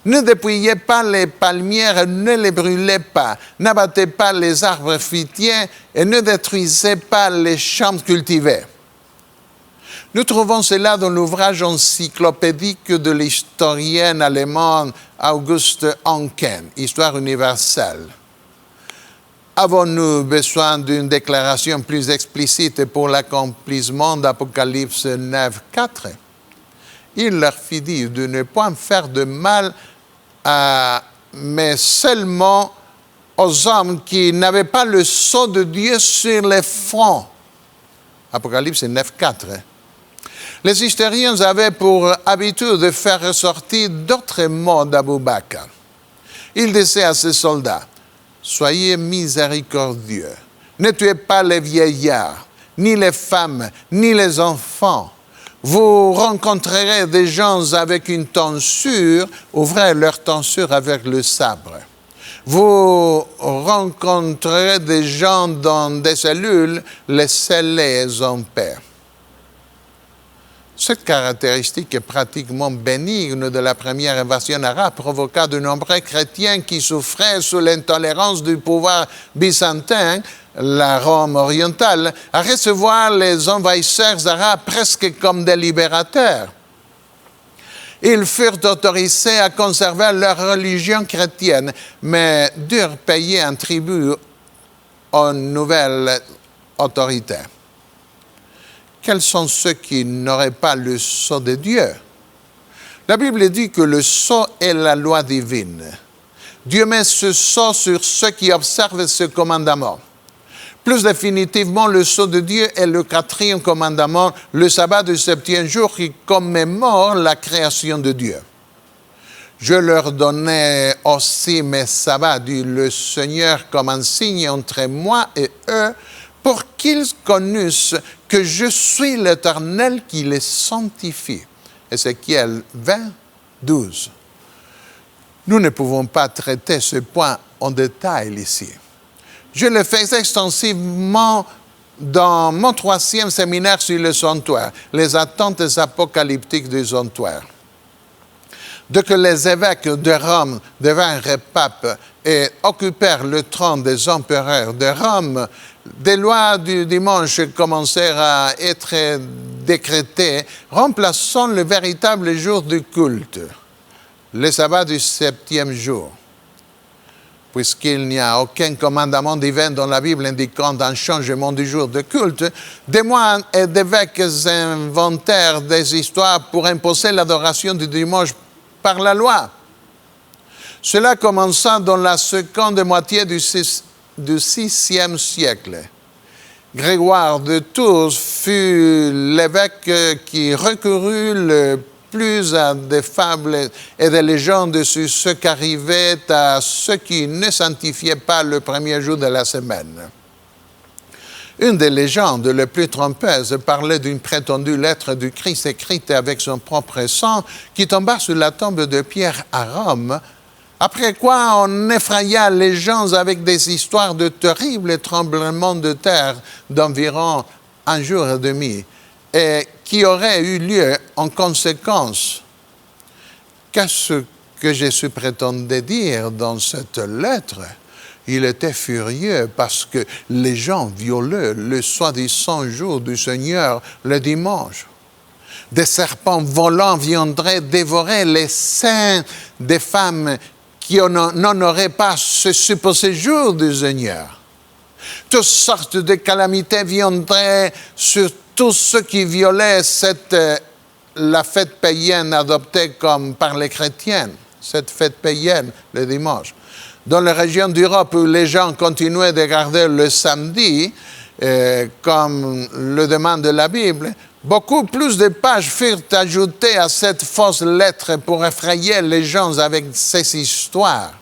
Ne dépouillez pas les palmières, ne les brûlez pas. N'abattez pas les arbres fruitiers et ne détruisez pas les champs cultivés. Nous trouvons cela dans l'ouvrage encyclopédique de l'historienne allemande Auguste Anken, Histoire universelle. Avons-nous besoin d'une déclaration plus explicite pour l'accomplissement d'Apocalypse 9, 4? Il leur fit dire de ne point faire de mal, mais seulement aux hommes qui n'avaient pas le sceau de Dieu sur les fronts. Apocalypse 9, 4. Les historiens avaient pour habitude de faire ressortir d'autres mots d'Abou Bakr. Il disait à ses soldats, « Soyez miséricordieux, ne tuez pas les vieillards, ni les femmes, ni les enfants. Vous rencontrerez des gens avec une tonsure, ouvrez leur tonsure avec le sabre. Vous rencontrerez des gens dans des cellules, laissez-les en paix. » Cette caractéristique pratiquement bénigne de la première invasion arabe provoqua de nombreux chrétiens qui souffraient sous l'intolérance du pouvoir byzantin, la Rome orientale, à recevoir les envahisseurs arabes presque comme des libérateurs. Ils furent autorisés à conserver leur religion chrétienne, mais durent payer un tribut aux nouvelles autorités. Quels sont ceux qui n'auraient pas le sceau de Dieu? La Bible dit que le sceau est la loi divine. Dieu met ce sceau sur ceux qui observent ce commandement. Plus définitivement, le sceau de Dieu est le 4e commandement, le sabbat du 7e jour qui commémore la création de Dieu. Je leur donnais aussi mes sabbats, dit le Seigneur, comme un signe entre moi et eux, pour qu'ils connussent que je suis l'Éternel qui les sanctifie. Ézéchiel 20, 12. Nous ne pouvons pas traiter ce point en détail ici. Je le fais extensivement dans mon 3e séminaire sur le sanctuaire, les attentes apocalyptiques du sanctuaire. Dès que les évêques de Rome devinrent papes et occupèrent le trône des empereurs de Rome, des lois du dimanche commencèrent à être décrétées, remplaçant le véritable jour du culte, le sabbat du 7e jour. Puisqu'il n'y a aucun commandement divin dans la Bible indiquant un changement du jour de culte, des moines et des évêques inventèrent des histoires pour imposer l'adoration du dimanche par la loi. Cela commença dans la seconde moitié du 6e siècle. Grégoire de Tours fut l'évêque qui recourut le plus à des fables et des légendes sur ce qu'arrivait à ceux qui ne sanctifiaient pas le premier jour de la semaine. Une des légendes les plus trompeuses parlait d'une prétendue lettre du Christ écrite avec son propre sang qui tomba sur la tombe de Pierre à Rome, après quoi on effraya les gens avec des histoires de terribles tremblements de terre d'environ 1 jour et demi, et qui auraient eu lieu en conséquence. Qu'est-ce que Jésus prétendait dire dans cette lettre? Il était furieux parce que les gens violaient le soi-disant jour du Seigneur, le dimanche. Des serpents volants viendraient dévorer les seins des femmes qui n'honoraient pas ce supposé jour du Seigneur. Toutes sortes de calamités viendraient sur tous ceux qui violaient la fête païenne adoptée comme par les chrétiens, cette fête païenne le dimanche. Dans la région d'Europe où les gens continuaient de garder le samedi, comme le demande la Bible, beaucoup plus de pages furent ajoutées à cette fausse lettre pour effrayer les gens avec ces histoires.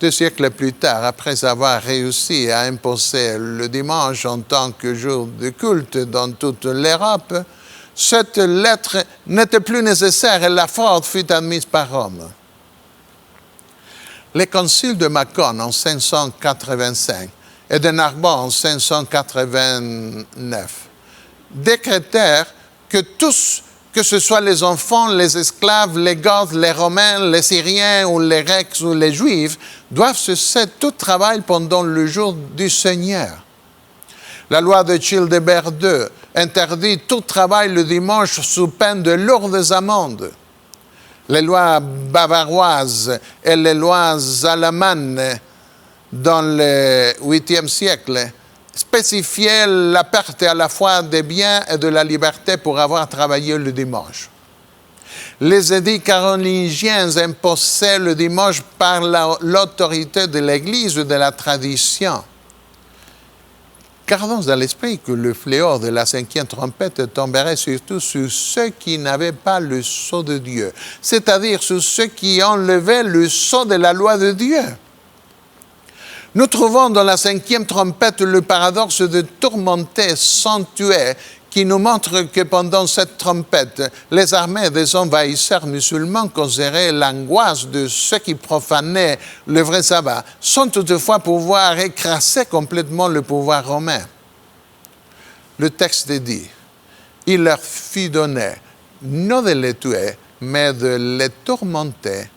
2 siècles plus tard, après avoir réussi à imposer le dimanche en tant que jour de culte dans toute l'Europe, cette lettre n'était plus nécessaire et la fraude fut admise par Rome. Les conciles de Macon en 585 et de Narbonne en 589 décrétèrent que tous que ce soit les enfants, les esclaves, les Goths, les Romains, les Syriens ou les Grecs ou les Juifs, doivent cesser tout travail pendant le jour du Seigneur. La loi de Childebert II interdit tout travail le dimanche sous peine de lourdes amendes. Les lois bavaroises et les lois allemandes dans le 8e siècle spécifiaient la perte à la fois des biens et de la liberté pour avoir travaillé le dimanche. Les édits carolingiens imposaient le dimanche par l'autorité de l'Église ou de la tradition. Gardons à l'esprit que le fléau de la 5e trompette tomberait surtout sur ceux qui n'avaient pas le sceau de Dieu, c'est-à-dire sur ceux qui enlevaient le sceau de la loi de Dieu. Nous trouvons dans la 5e trompette le paradoxe de tourmenter sans tuer, qui nous montre que pendant cette trompette, les armées des envahisseurs musulmans causeraient l'angoisse de ceux qui profanaient le vrai sabbat, sans toutefois pouvoir écraser complètement le pouvoir romain. Le texte dit, « Il leur fut donné, non de les tuer, mais de les tourmenter.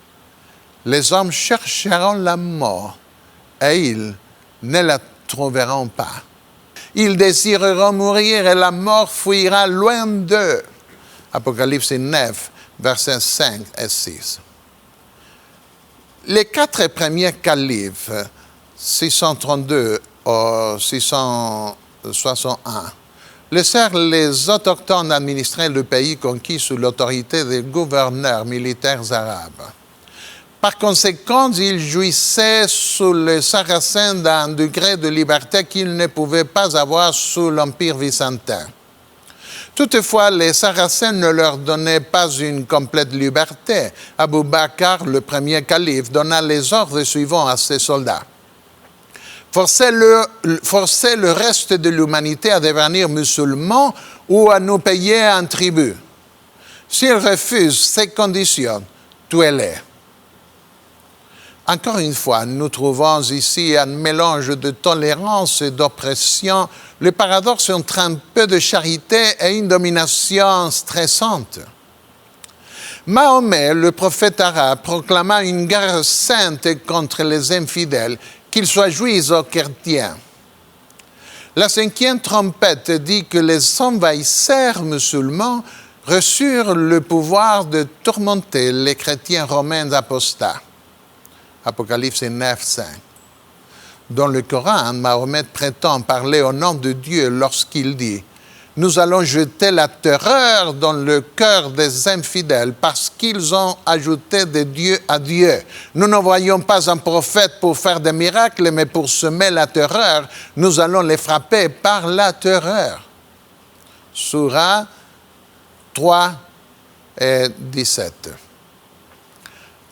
Les hommes chercheront la mort, et ils ne la trouveront pas. Ils désireront mourir et la mort fuira loin d'eux. » Apocalypse 9, versets 5 et 6. Les 4 premiers califes, 632 au 661, laissèrent les autochtones administrer le pays conquis sous l'autorité des gouverneurs militaires arabes. Par conséquent, ils jouissaient sous les Sarrasins d'un degré de liberté qu'ils ne pouvaient pas avoir sous l'Empire byzantin. Toutefois, les Sarrasins ne leur donnaient pas une complète liberté. Abou Bakr, le premier calife, donna les ordres suivants à ses soldats. Forcez le reste de l'humanité à devenir musulman ou à nous payer un tribut. S'ils refusent ces conditions, tuez-les. Encore une fois, nous trouvons ici un mélange de tolérance et d'oppression, le paradoxe entre un peu de charité et une domination stressante. Mahomet, le prophète arabe, proclama une guerre sainte contre les infidèles, qu'ils soient juifs ou chrétiens. La 5e trompette dit que les envahisseurs musulmans reçurent le pouvoir de tourmenter les chrétiens romains apostats. Apocalypse 9, 5. Dans le Coran, Mahomet prétend parler au nom de Dieu lorsqu'il dit « Nous allons jeter la terreur dans le cœur des infidèles parce qu'ils ont ajouté des dieux à Dieu. Nous ne voyons pas un prophète pour faire des miracles, mais pour semer la terreur, nous allons les frapper par la terreur. » Sourate 3 et 17.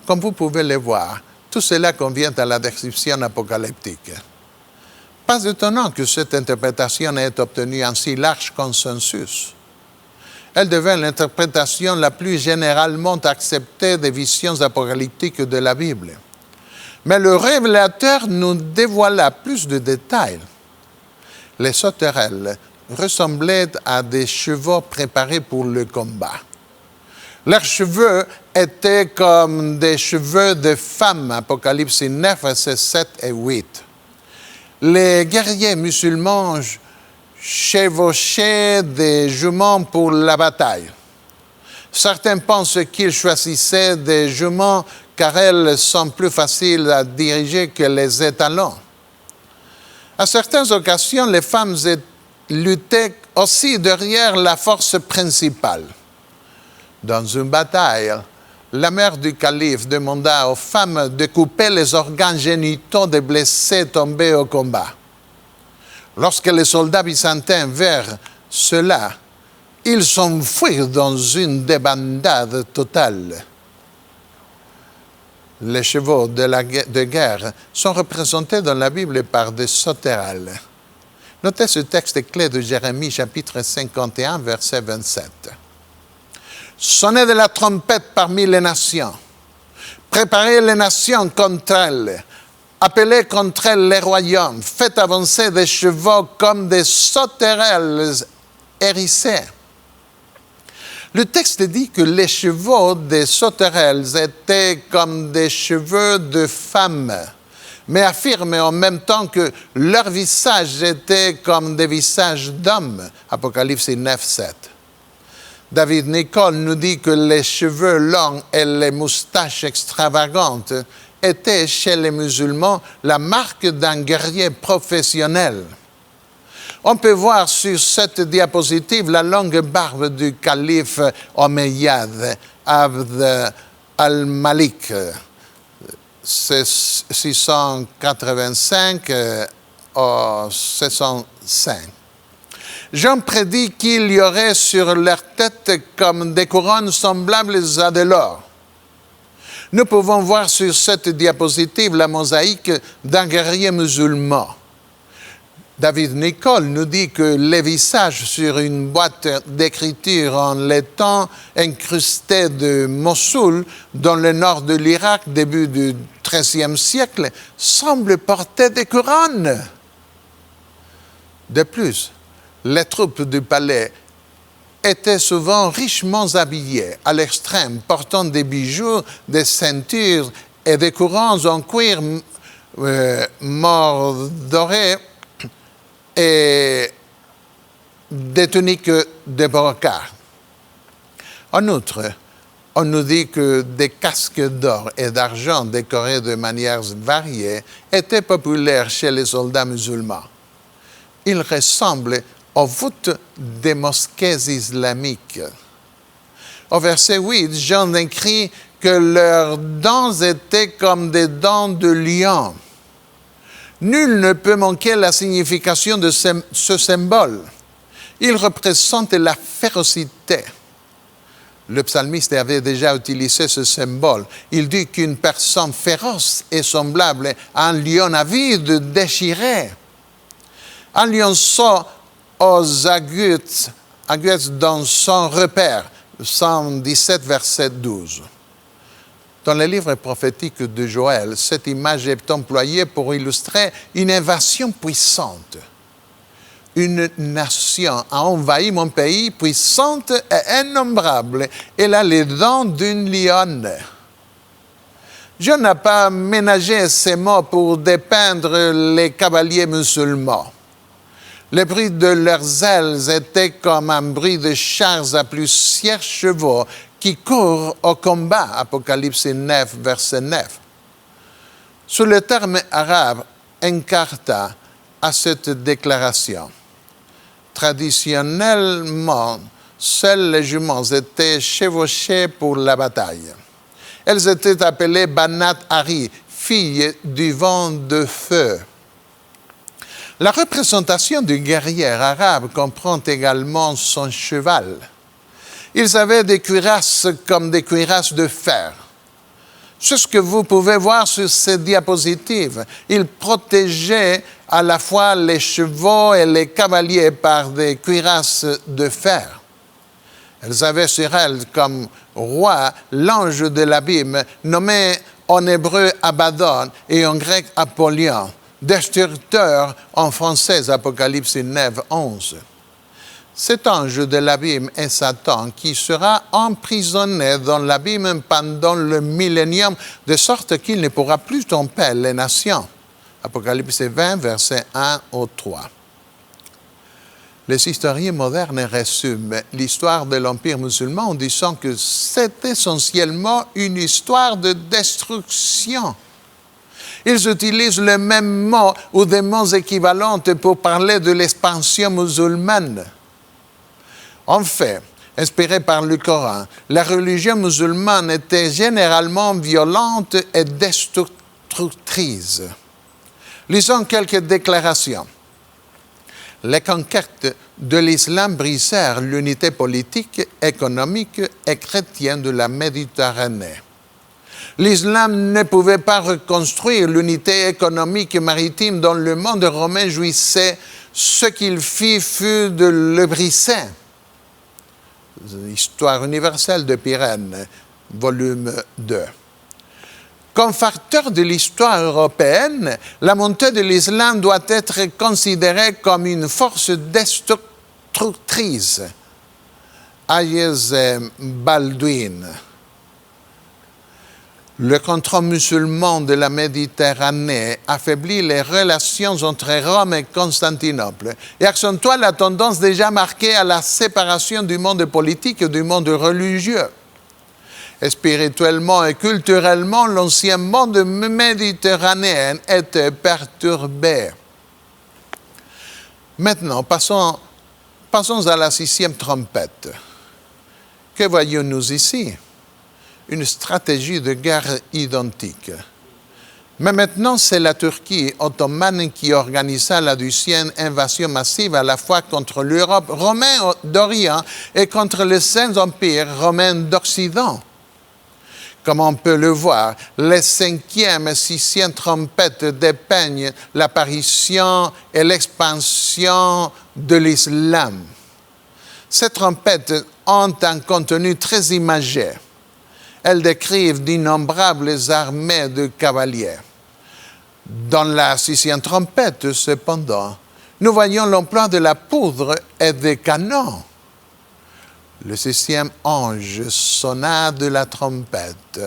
Comme vous pouvez le voir, tout cela convient à la description apocalyptique. Pas étonnant que cette interprétation ait obtenu un si large consensus. Elle devient l'interprétation la plus généralement acceptée des visions apocalyptiques de la Bible. Mais le révélateur nous dévoila plus de détails. Les sauterelles ressemblaient à des chevaux préparés pour le combat. Leurs cheveux étaient comme des cheveux de femmes, Apocalypse 9, versets 7 et 8. Les guerriers musulmans chevauchaient des juments pour la bataille. Certains pensent qu'ils choisissaient des juments car elles sont plus faciles à diriger que les étalons. À certaines occasions, les femmes luttaient aussi derrière la force principale. Dans une bataille, la mère du calife demanda aux femmes de couper les organes génitaux des blessés tombés au combat. Lorsque les soldats byzantins virent cela, ils s'enfuirent dans une débandade totale. Les chevaux de guerre sont représentés dans la Bible par des sauterelles. Notez ce texte clé de Jérémie, chapitre 51, verset 27. Sonnez de la trompette parmi les nations. Préparez les nations contre elles. Appelez contre elles les royaumes. Faites avancer des chevaux comme des sauterelles hérissées. Le texte dit que les chevaux des sauterelles étaient comme des cheveux de femmes, mais affirme en même temps que leurs visages étaient comme des visages d'hommes. Apocalypse 9, 7. David Nicole nous dit que les cheveux longs et les moustaches extravagantes étaient chez les musulmans la marque d'un guerrier professionnel. On peut voir sur cette diapositive la longue barbe du calife Omeyyade, Abd al-Malik, 685 à 705. Jean prédit qu'il y aurait sur leur tête comme des couronnes semblables à de l'or. Nous pouvons voir sur cette diapositive la mosaïque d'un guerrier musulman. David Nicole nous dit que les visages sur une boîte d'écriture en laiton incrustée de Mossoul, dans le nord de l'Irak, début du XIIIe siècle, semblent porter des couronnes. De plus, les troupes du palais étaient souvent richement habillées, à l'extrême, portant des bijoux, des ceintures et des couronnes en cuir mordoré et des tuniques de brocart. En outre, on nous dit que des casques d'or et d'argent décorés de manières variées étaient populaires chez les soldats musulmans. Ils ressemblent aux voûtes des mosquées islamiques. Au verset 8, Jean écrit que leurs dents étaient comme des dents de lion. Nul ne peut manquer la signification de ce symbole. Il représente la férocité. Le psalmiste avait déjà utilisé ce symbole. Il dit qu'une personne féroce est semblable à un lion avide déchiré. Un lionceau aux aguets dans son repère, 117, verset 12. Dans le livre prophétique de Joël, cette image est employée pour illustrer une invasion puissante. Une nation a envahi mon pays, puissante et innombrable. Elle a les dents d'une lionne. Dieu n'a pas ménagé ces mots pour dépeindre les cavaliers musulmans. Le bruit de leurs ailes était comme un bruit de chars à plusieurs chevaux qui courent au combat, Apocalypse 9, verset 9. Sous le terme arabe encarta à cette déclaration. Traditionnellement, seules les juments étaient chevauchées pour la bataille. Elles étaient appelées Banat Ari, filles du vent de feu. La représentation du guerrier arabe comprend également son cheval. Ils avaient des cuirasses comme des cuirasses de fer. C'est ce que vous pouvez voir sur cette diapositive. Ils protégeaient à la fois les chevaux et les cavaliers par des cuirasses de fer. Elles avaient sur elles comme roi l'ange de l'abîme, nommé en hébreu Abaddon et en grec Apollyon, destructeur en français, Apocalypse 9, 11. Cet ange de l'abîme est Satan qui sera emprisonné dans l'abîme pendant le millénium, de sorte qu'il ne pourra plus tromper les nations. Apocalypse 20, versets 1 au 3. Les historiens modernes résument l'histoire de l'Empire musulman en disant que c'est essentiellement une histoire de destruction. Ils utilisent le même mot ou des mots équivalents pour parler de l'expansion musulmane. En fait, inspirée par le Coran, la religion musulmane était généralement violente et destructrice. Lisons quelques déclarations. Les conquêtes de l'islam brisèrent l'unité politique, économique et chrétienne de la Méditerranée. L'islam ne pouvait pas reconstruire l'unité économique et maritime dont le monde romain jouissait. Ce qu'il fit fut de le briser. Histoire universelle de Pyrène, volume 2. Comme facteur de l'histoire européenne, la montée de l'islam doit être considérée comme une force destructrice. Hayez et Baldwin. Le contrôle musulman de la Méditerranée affaiblit les relations entre Rome et Constantinople et accentue la tendance déjà marquée à la séparation du monde politique et du monde religieux. Et spirituellement et culturellement, l'ancien monde méditerranéen était perturbé. Maintenant, passons à la 6e trompette. Que voyons-nous ici? Une stratégie de guerre identique. Mais maintenant, c'est la Turquie ottomane qui organisa la 12e invasion massive à la fois contre l'Europe romaine d'Orient et contre le Saint-Empire romain d'Occident. Comme on peut le voir, les 5e et 6e trompettes dépeignent l'apparition et l'expansion de l'islam. Ces trompettes ont un contenu très imagé. Elles décrivent d'innombrables armées de cavaliers. Dans la 6e trompette, cependant, nous voyons l'emploi de la poudre et des canons. Le 6e ange sonna de la trompette,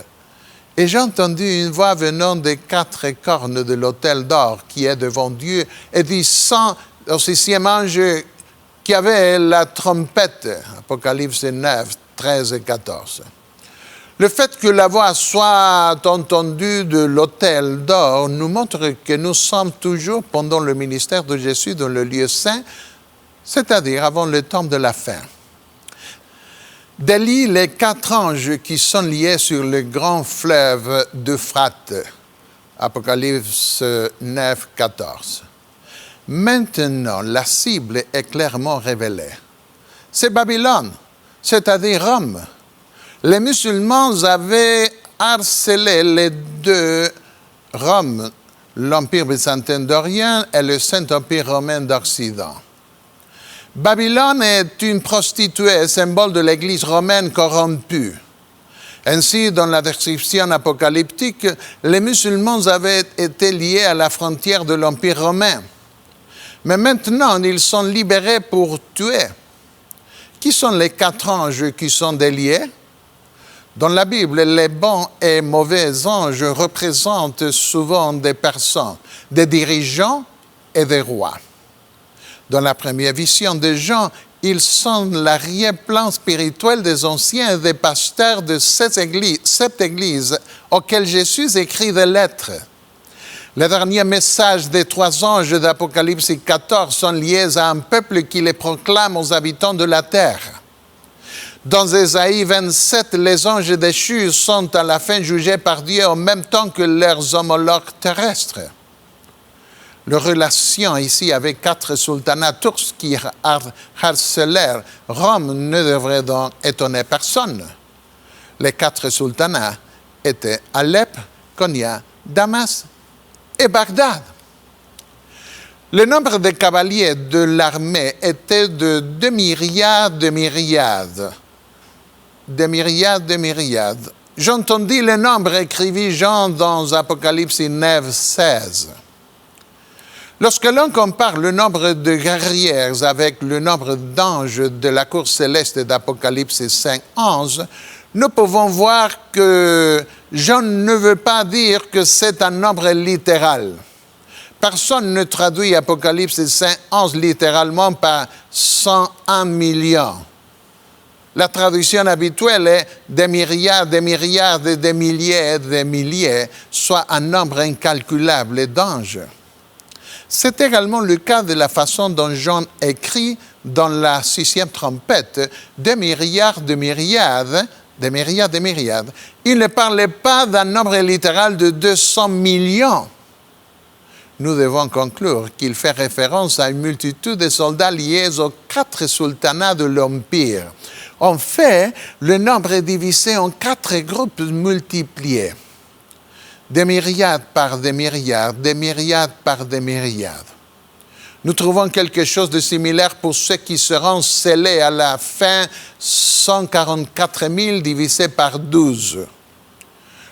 et j'ai entendu une voix venant des 4 cornes de l'autel d'or qui est devant Dieu, et disant au 6e ange qui avait la trompette, Apocalypse 9, 13 et 14. Le fait que la voix soit entendue de l'autel d'or nous montre que nous sommes toujours pendant le ministère de Jésus dans le lieu saint, c'est-à-dire avant le temps de la fin. Délie les 4 anges qui sont liés sur le grand fleuve d'Euphrate, Apocalypse 9, 14. Maintenant, la cible est clairement révélée. C'est Babylone, c'est-à-dire Rome. Les musulmans avaient harcelé les 2 Rome, l'Empire byzantin d'Orient et le Saint-Empire romain d'Occident. Babylone est une prostituée, symbole de l'Église romaine corrompue. Ainsi, dans la description apocalyptique, les musulmans avaient été liés à la frontière de l'Empire romain. Mais maintenant, ils sont libérés pour tuer. Qui sont les 4 anges qui sont déliés? Dans la Bible, les bons et mauvais anges représentent souvent des personnes, des dirigeants et des rois. Dans la première vision de Jean, ils sont l'arrière-plan spirituel des anciens et des pasteurs de cette église auxquelles Jésus écrit des lettres. Les derniers messages des 3 anges d'Apocalypse 14 sont liés à un peuple qui les proclame aux habitants de la terre. Dans Ésaïe 27, les anges déchus sont à la fin jugés par Dieu en même temps que leurs homologues terrestres. Leur relation ici avec 4 sultanats turcs qui harcelèrent Rome ne devrait donc étonner personne. Les 4 sultanats étaient Alep, Konya, Damas et Bagdad. Le nombre de cavaliers de l'armée était de 2 myriades de myriades. Des myriades de myriades. J'entendis le nombre, écrivit Jean dans Apocalypse 9, 16. Lorsque l'on compare le nombre de guerrières avec le nombre d'anges de la cour céleste d'Apocalypse 5, 11, nous pouvons voir que Jean ne veut pas dire que c'est un nombre littéral. Personne ne traduit Apocalypse 5, 11 littéralement par 101 millions. La traduction habituelle est des myriades, des milliards, des milliers, soit un nombre incalculable d'anges. C'est également le cas de la façon dont Jean écrit dans la 6e trompette, des myriades de myriades, des myriades de myriades. Il ne parlait pas d'un nombre littéral de 200 millions. Nous devons conclure qu'il fait référence à une multitude de soldats liés aux 4 sultanats de l'Empire. En fait, le nombre est divisé en 4 groupes multipliés. Des myriades par des myriades, des myriades par des myriades. Nous trouvons quelque chose de similaire pour ceux qui seront scellés à la fin, 144 000 divisé par 12.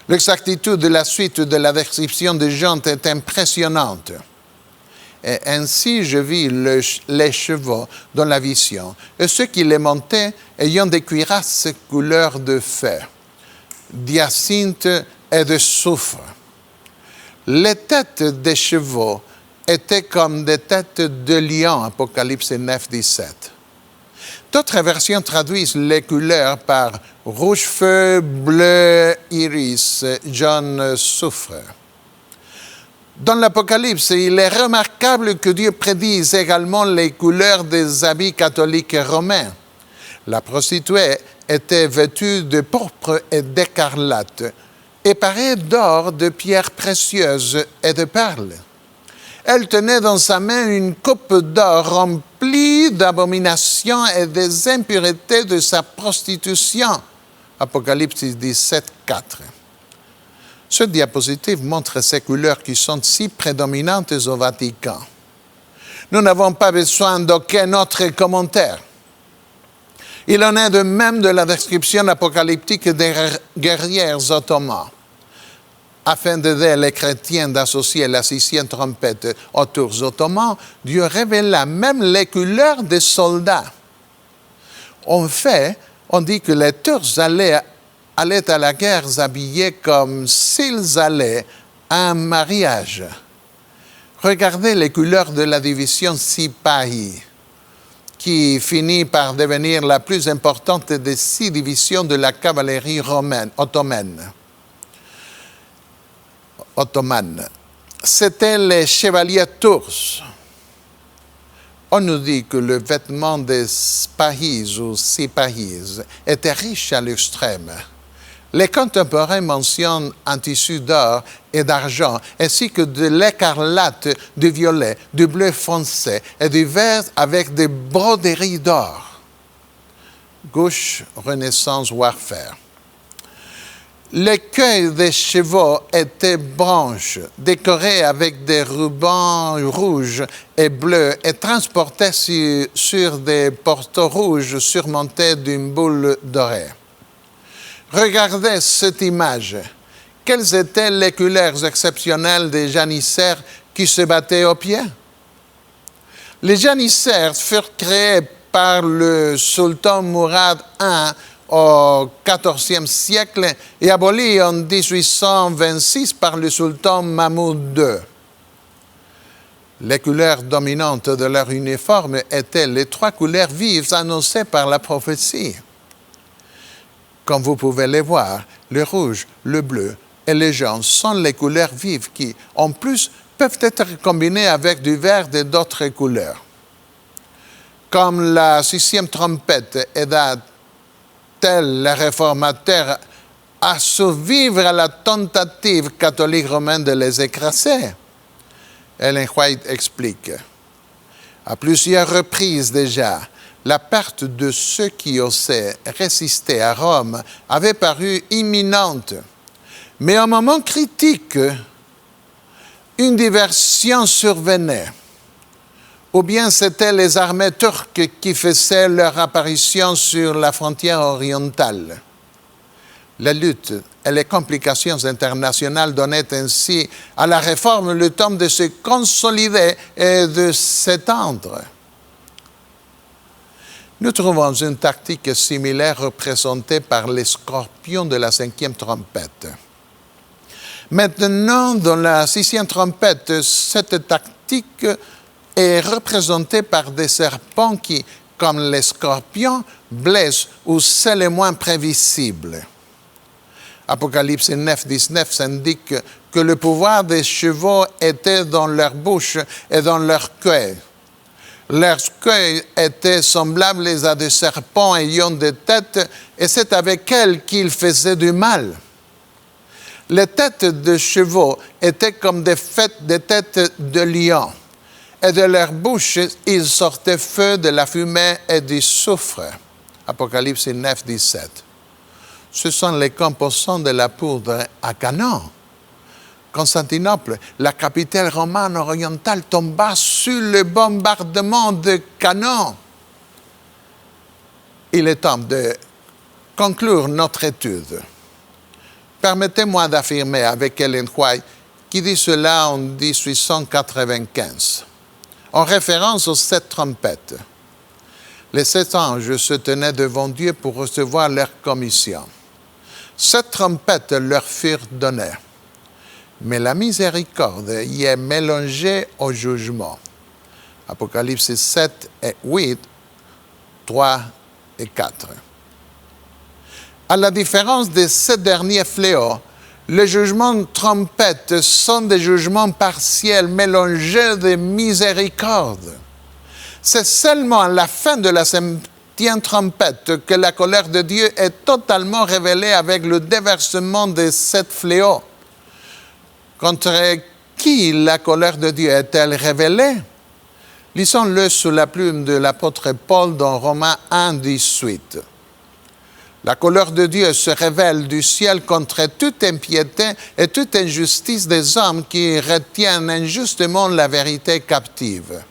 L'exactitude de la suite de la description de Jean est impressionnante. Et ainsi je vis les chevaux dans la vision, et ceux qui les montaient ayant des cuirasses couleur de fer, d'hyacinthe et de soufre. Les têtes des chevaux étaient comme des têtes de lions, Apocalypse 9, 17. D'autres versions traduisent les couleurs par rouge-feu, bleu, iris, jaune, soufre. Dans l'Apocalypse, il est remarquable que Dieu prédise également les couleurs des habits catholiques romains. La prostituée était vêtue de pourpre et d'écarlate, et parée d'or, de pierres précieuses et de perles. Elle tenait dans sa main une coupe d'or remplie d'abominations et des impuretés de sa prostitution. Apocalypse 17, 4. Ce diapositive montre ces couleurs qui sont si prédominantes au Vatican. Nous n'avons pas besoin d'aucun autre commentaire. Il en est de même de la description apocalyptique des guerrières ottomans. Afin d'aider les chrétiens d'associer la 6e trompette aux tours ottomans, Dieu révéla même les couleurs des soldats. En fait, on dit que les Turcs allaient à la guerre habillés comme s'ils allaient à un mariage. Regardez les couleurs de la division Sipahi, qui finit par devenir la plus importante des 6 divisions de la cavalerie ottomane. C'étaient les chevaliers turcs. On nous dit que le vêtement des Spahis ou Sipahis était riche à l'extrême. Les contemporains mentionnent un tissu d'or et d'argent, ainsi que de l'écarlate, du violet, du bleu foncé et du vert avec des broderies d'or. Gauche, Renaissance, warfare. L'écueil des chevaux était blanche, décorée avec des rubans rouges et bleus et transportée sur des porteurs rouges surmontés d'une boule dorée. Regardez cette image. Quelles étaient les couleurs exceptionnelles des janissaires qui se battaient aux pieds? Les janissaires furent créés par le sultan Mourad I au XIVe siècle et abolis en 1826 par le sultan Mahmoud II. Les couleurs dominantes de leur uniforme étaient les 3 couleurs vives annoncées par la prophétie. Comme vous pouvez les voir, le rouge, le bleu et le jaune sont les couleurs vives qui, en plus, peuvent être combinées avec du vert et d'autres couleurs. Comme la 6e trompette aida les réformateurs à survivre à la tentative catholique romaine de les écraser. Ellen White explique. À plusieurs reprises déjà, la perte de ceux qui osaient résister à Rome avait paru imminente. Mais à un moment critique, une diversion survenait. Ou bien c'étaient les armées turques qui faisaient leur apparition sur la frontière orientale. La lutte et les complications internationales donnaient ainsi à la réforme le temps de se consolider et de s'étendre. Nous trouvons une tactique similaire représentée par les scorpions de la 5e trompette. Maintenant, dans la 6e trompette, cette tactique est représentée par des serpents qui, comme les scorpions, blessent ou c'est le moins prévisible. Apocalypse 9, 19 indique que le pouvoir des chevaux était dans leur bouche et dans leur queue. Leurs queues étaient semblables à des serpents ayant des têtes, et c'est avec elles qu'ils faisaient du mal. Les têtes de chevaux étaient comme des têtes de lions. Et de leur bouche, il sortait feu, de la fumée et du soufre. Apocalypse 9, 17. Ce sont les composants de la poudre à canon. Constantinople, la capitale romane orientale, tomba sous le bombardement de canons. Il est temps de conclure notre étude. Permettez-moi d'affirmer avec Ellen White, qui dit cela en 1895. en référence aux 7 trompettes. Les 7 anges se tenaient devant Dieu pour recevoir leur commission. 7 trompettes leur furent données, mais la miséricorde y est mélangée au jugement. Apocalypse 7 et 8, 3 et 4. À la différence des 7 derniers fléaux, les jugements de trompette sont des jugements partiels mélangés de miséricorde. C'est seulement à la fin de la 7e trompette que la colère de Dieu est totalement révélée avec le déversement des 7 fléaux. Contre qui la colère de Dieu est-elle révélée? Lisons-le sous la plume de l'apôtre Paul dans Romains 1, 18. La colère de Dieu se révèle du ciel contre toute impiété et toute injustice des hommes qui retiennent injustement la vérité captive.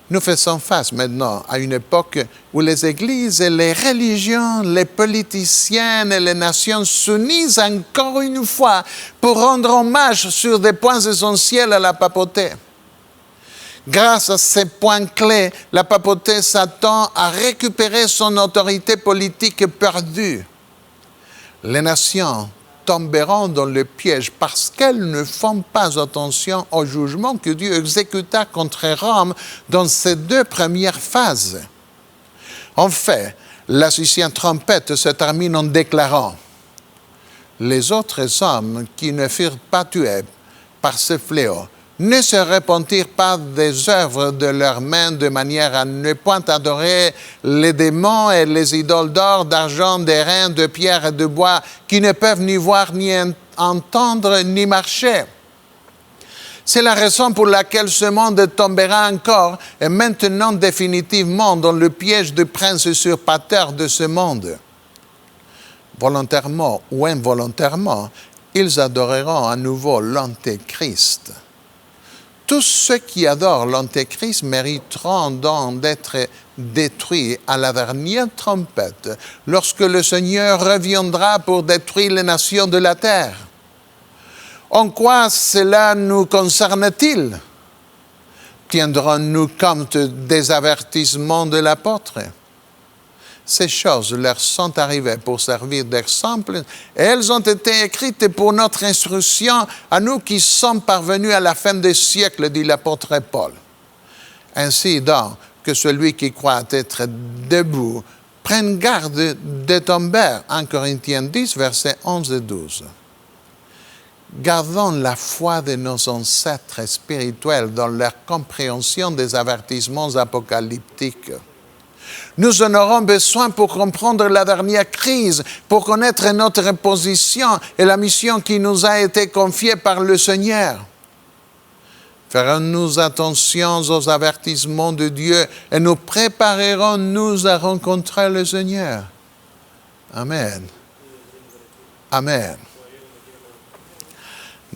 Nous faisons face maintenant à une époque où les églises et les religions, les politiciens et les nations s'unissent encore une fois pour rendre hommage sur des points essentiels à la papauté. Grâce à ces points clés, la papauté s'attend à récupérer son autorité politique perdue. Les nations tomberont dans le piège parce qu'elles ne font pas attention au jugement que Dieu exécuta contre Rome dans ces 2 premières phases. En fait, la 6e trompette se termine en déclarant « Les autres hommes qui ne furent pas tués par ce fléau ne se repentirent pas des œuvres de leurs mains de manière à ne point adorer les démons et les idoles d'or, d'argent, d'airain, de pierre et de bois, qui ne peuvent ni voir, ni entendre, ni marcher. C'est la raison pour laquelle ce monde tombera encore et maintenant définitivement dans le piège du prince usurpateur de ce monde. Volontairement ou involontairement, ils adoreront à nouveau l'Antéchrist. Tous ceux qui adorent l'Antéchrist mériteront donc d'être détruits à la dernière trompette, lorsque le Seigneur reviendra pour détruire les nations de la terre. En quoi cela nous concerne-t-il? Tiendrons-nous compte des avertissements de l'apôtre? Ces choses leur sont arrivées pour servir d'exemple et elles ont été écrites pour notre instruction à nous qui sommes parvenus à la fin des siècles, dit l'apôtre Paul. Ainsi donc que celui qui croit être debout prenne garde de tomber. 1 Corinthiens 10, versets 11 et 12. Gardons la foi de nos ancêtres spirituels dans leur compréhension des avertissements apocalyptiques. Nous en aurons besoin pour comprendre la dernière crise, pour connaître notre position et la mission qui nous a été confiée par le Seigneur. Ferons-nous attention aux avertissements de Dieu et nous préparerons-nous à rencontrer le Seigneur? Amen. Amen.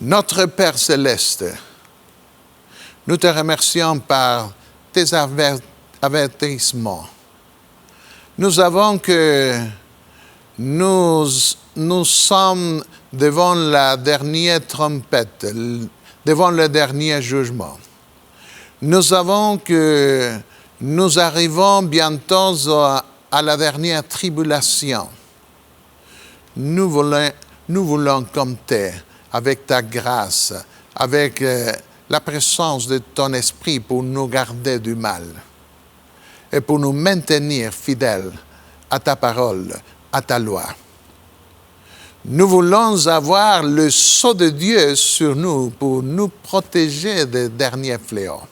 Notre Père céleste, nous te remercions par tes avertissements. Nous savons que nous sommes devant la dernière trompette, devant le dernier jugement. Nous savons que nous arrivons bientôt à la dernière tribulation. Nous voulons compter avec ta grâce, avec la présence de ton esprit pour nous garder du mal et pour nous maintenir fidèles à ta parole, à ta loi. Nous voulons avoir le sceau de Dieu sur nous pour nous protéger des derniers fléaux.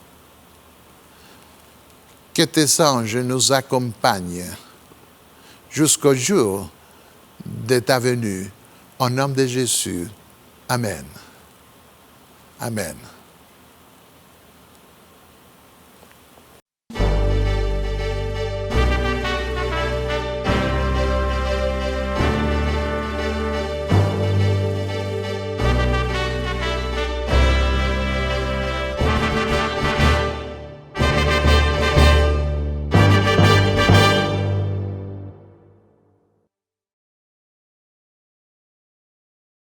Que tes anges nous accompagnent jusqu'au jour de ta venue. Au nom de Jésus. Amen. Amen.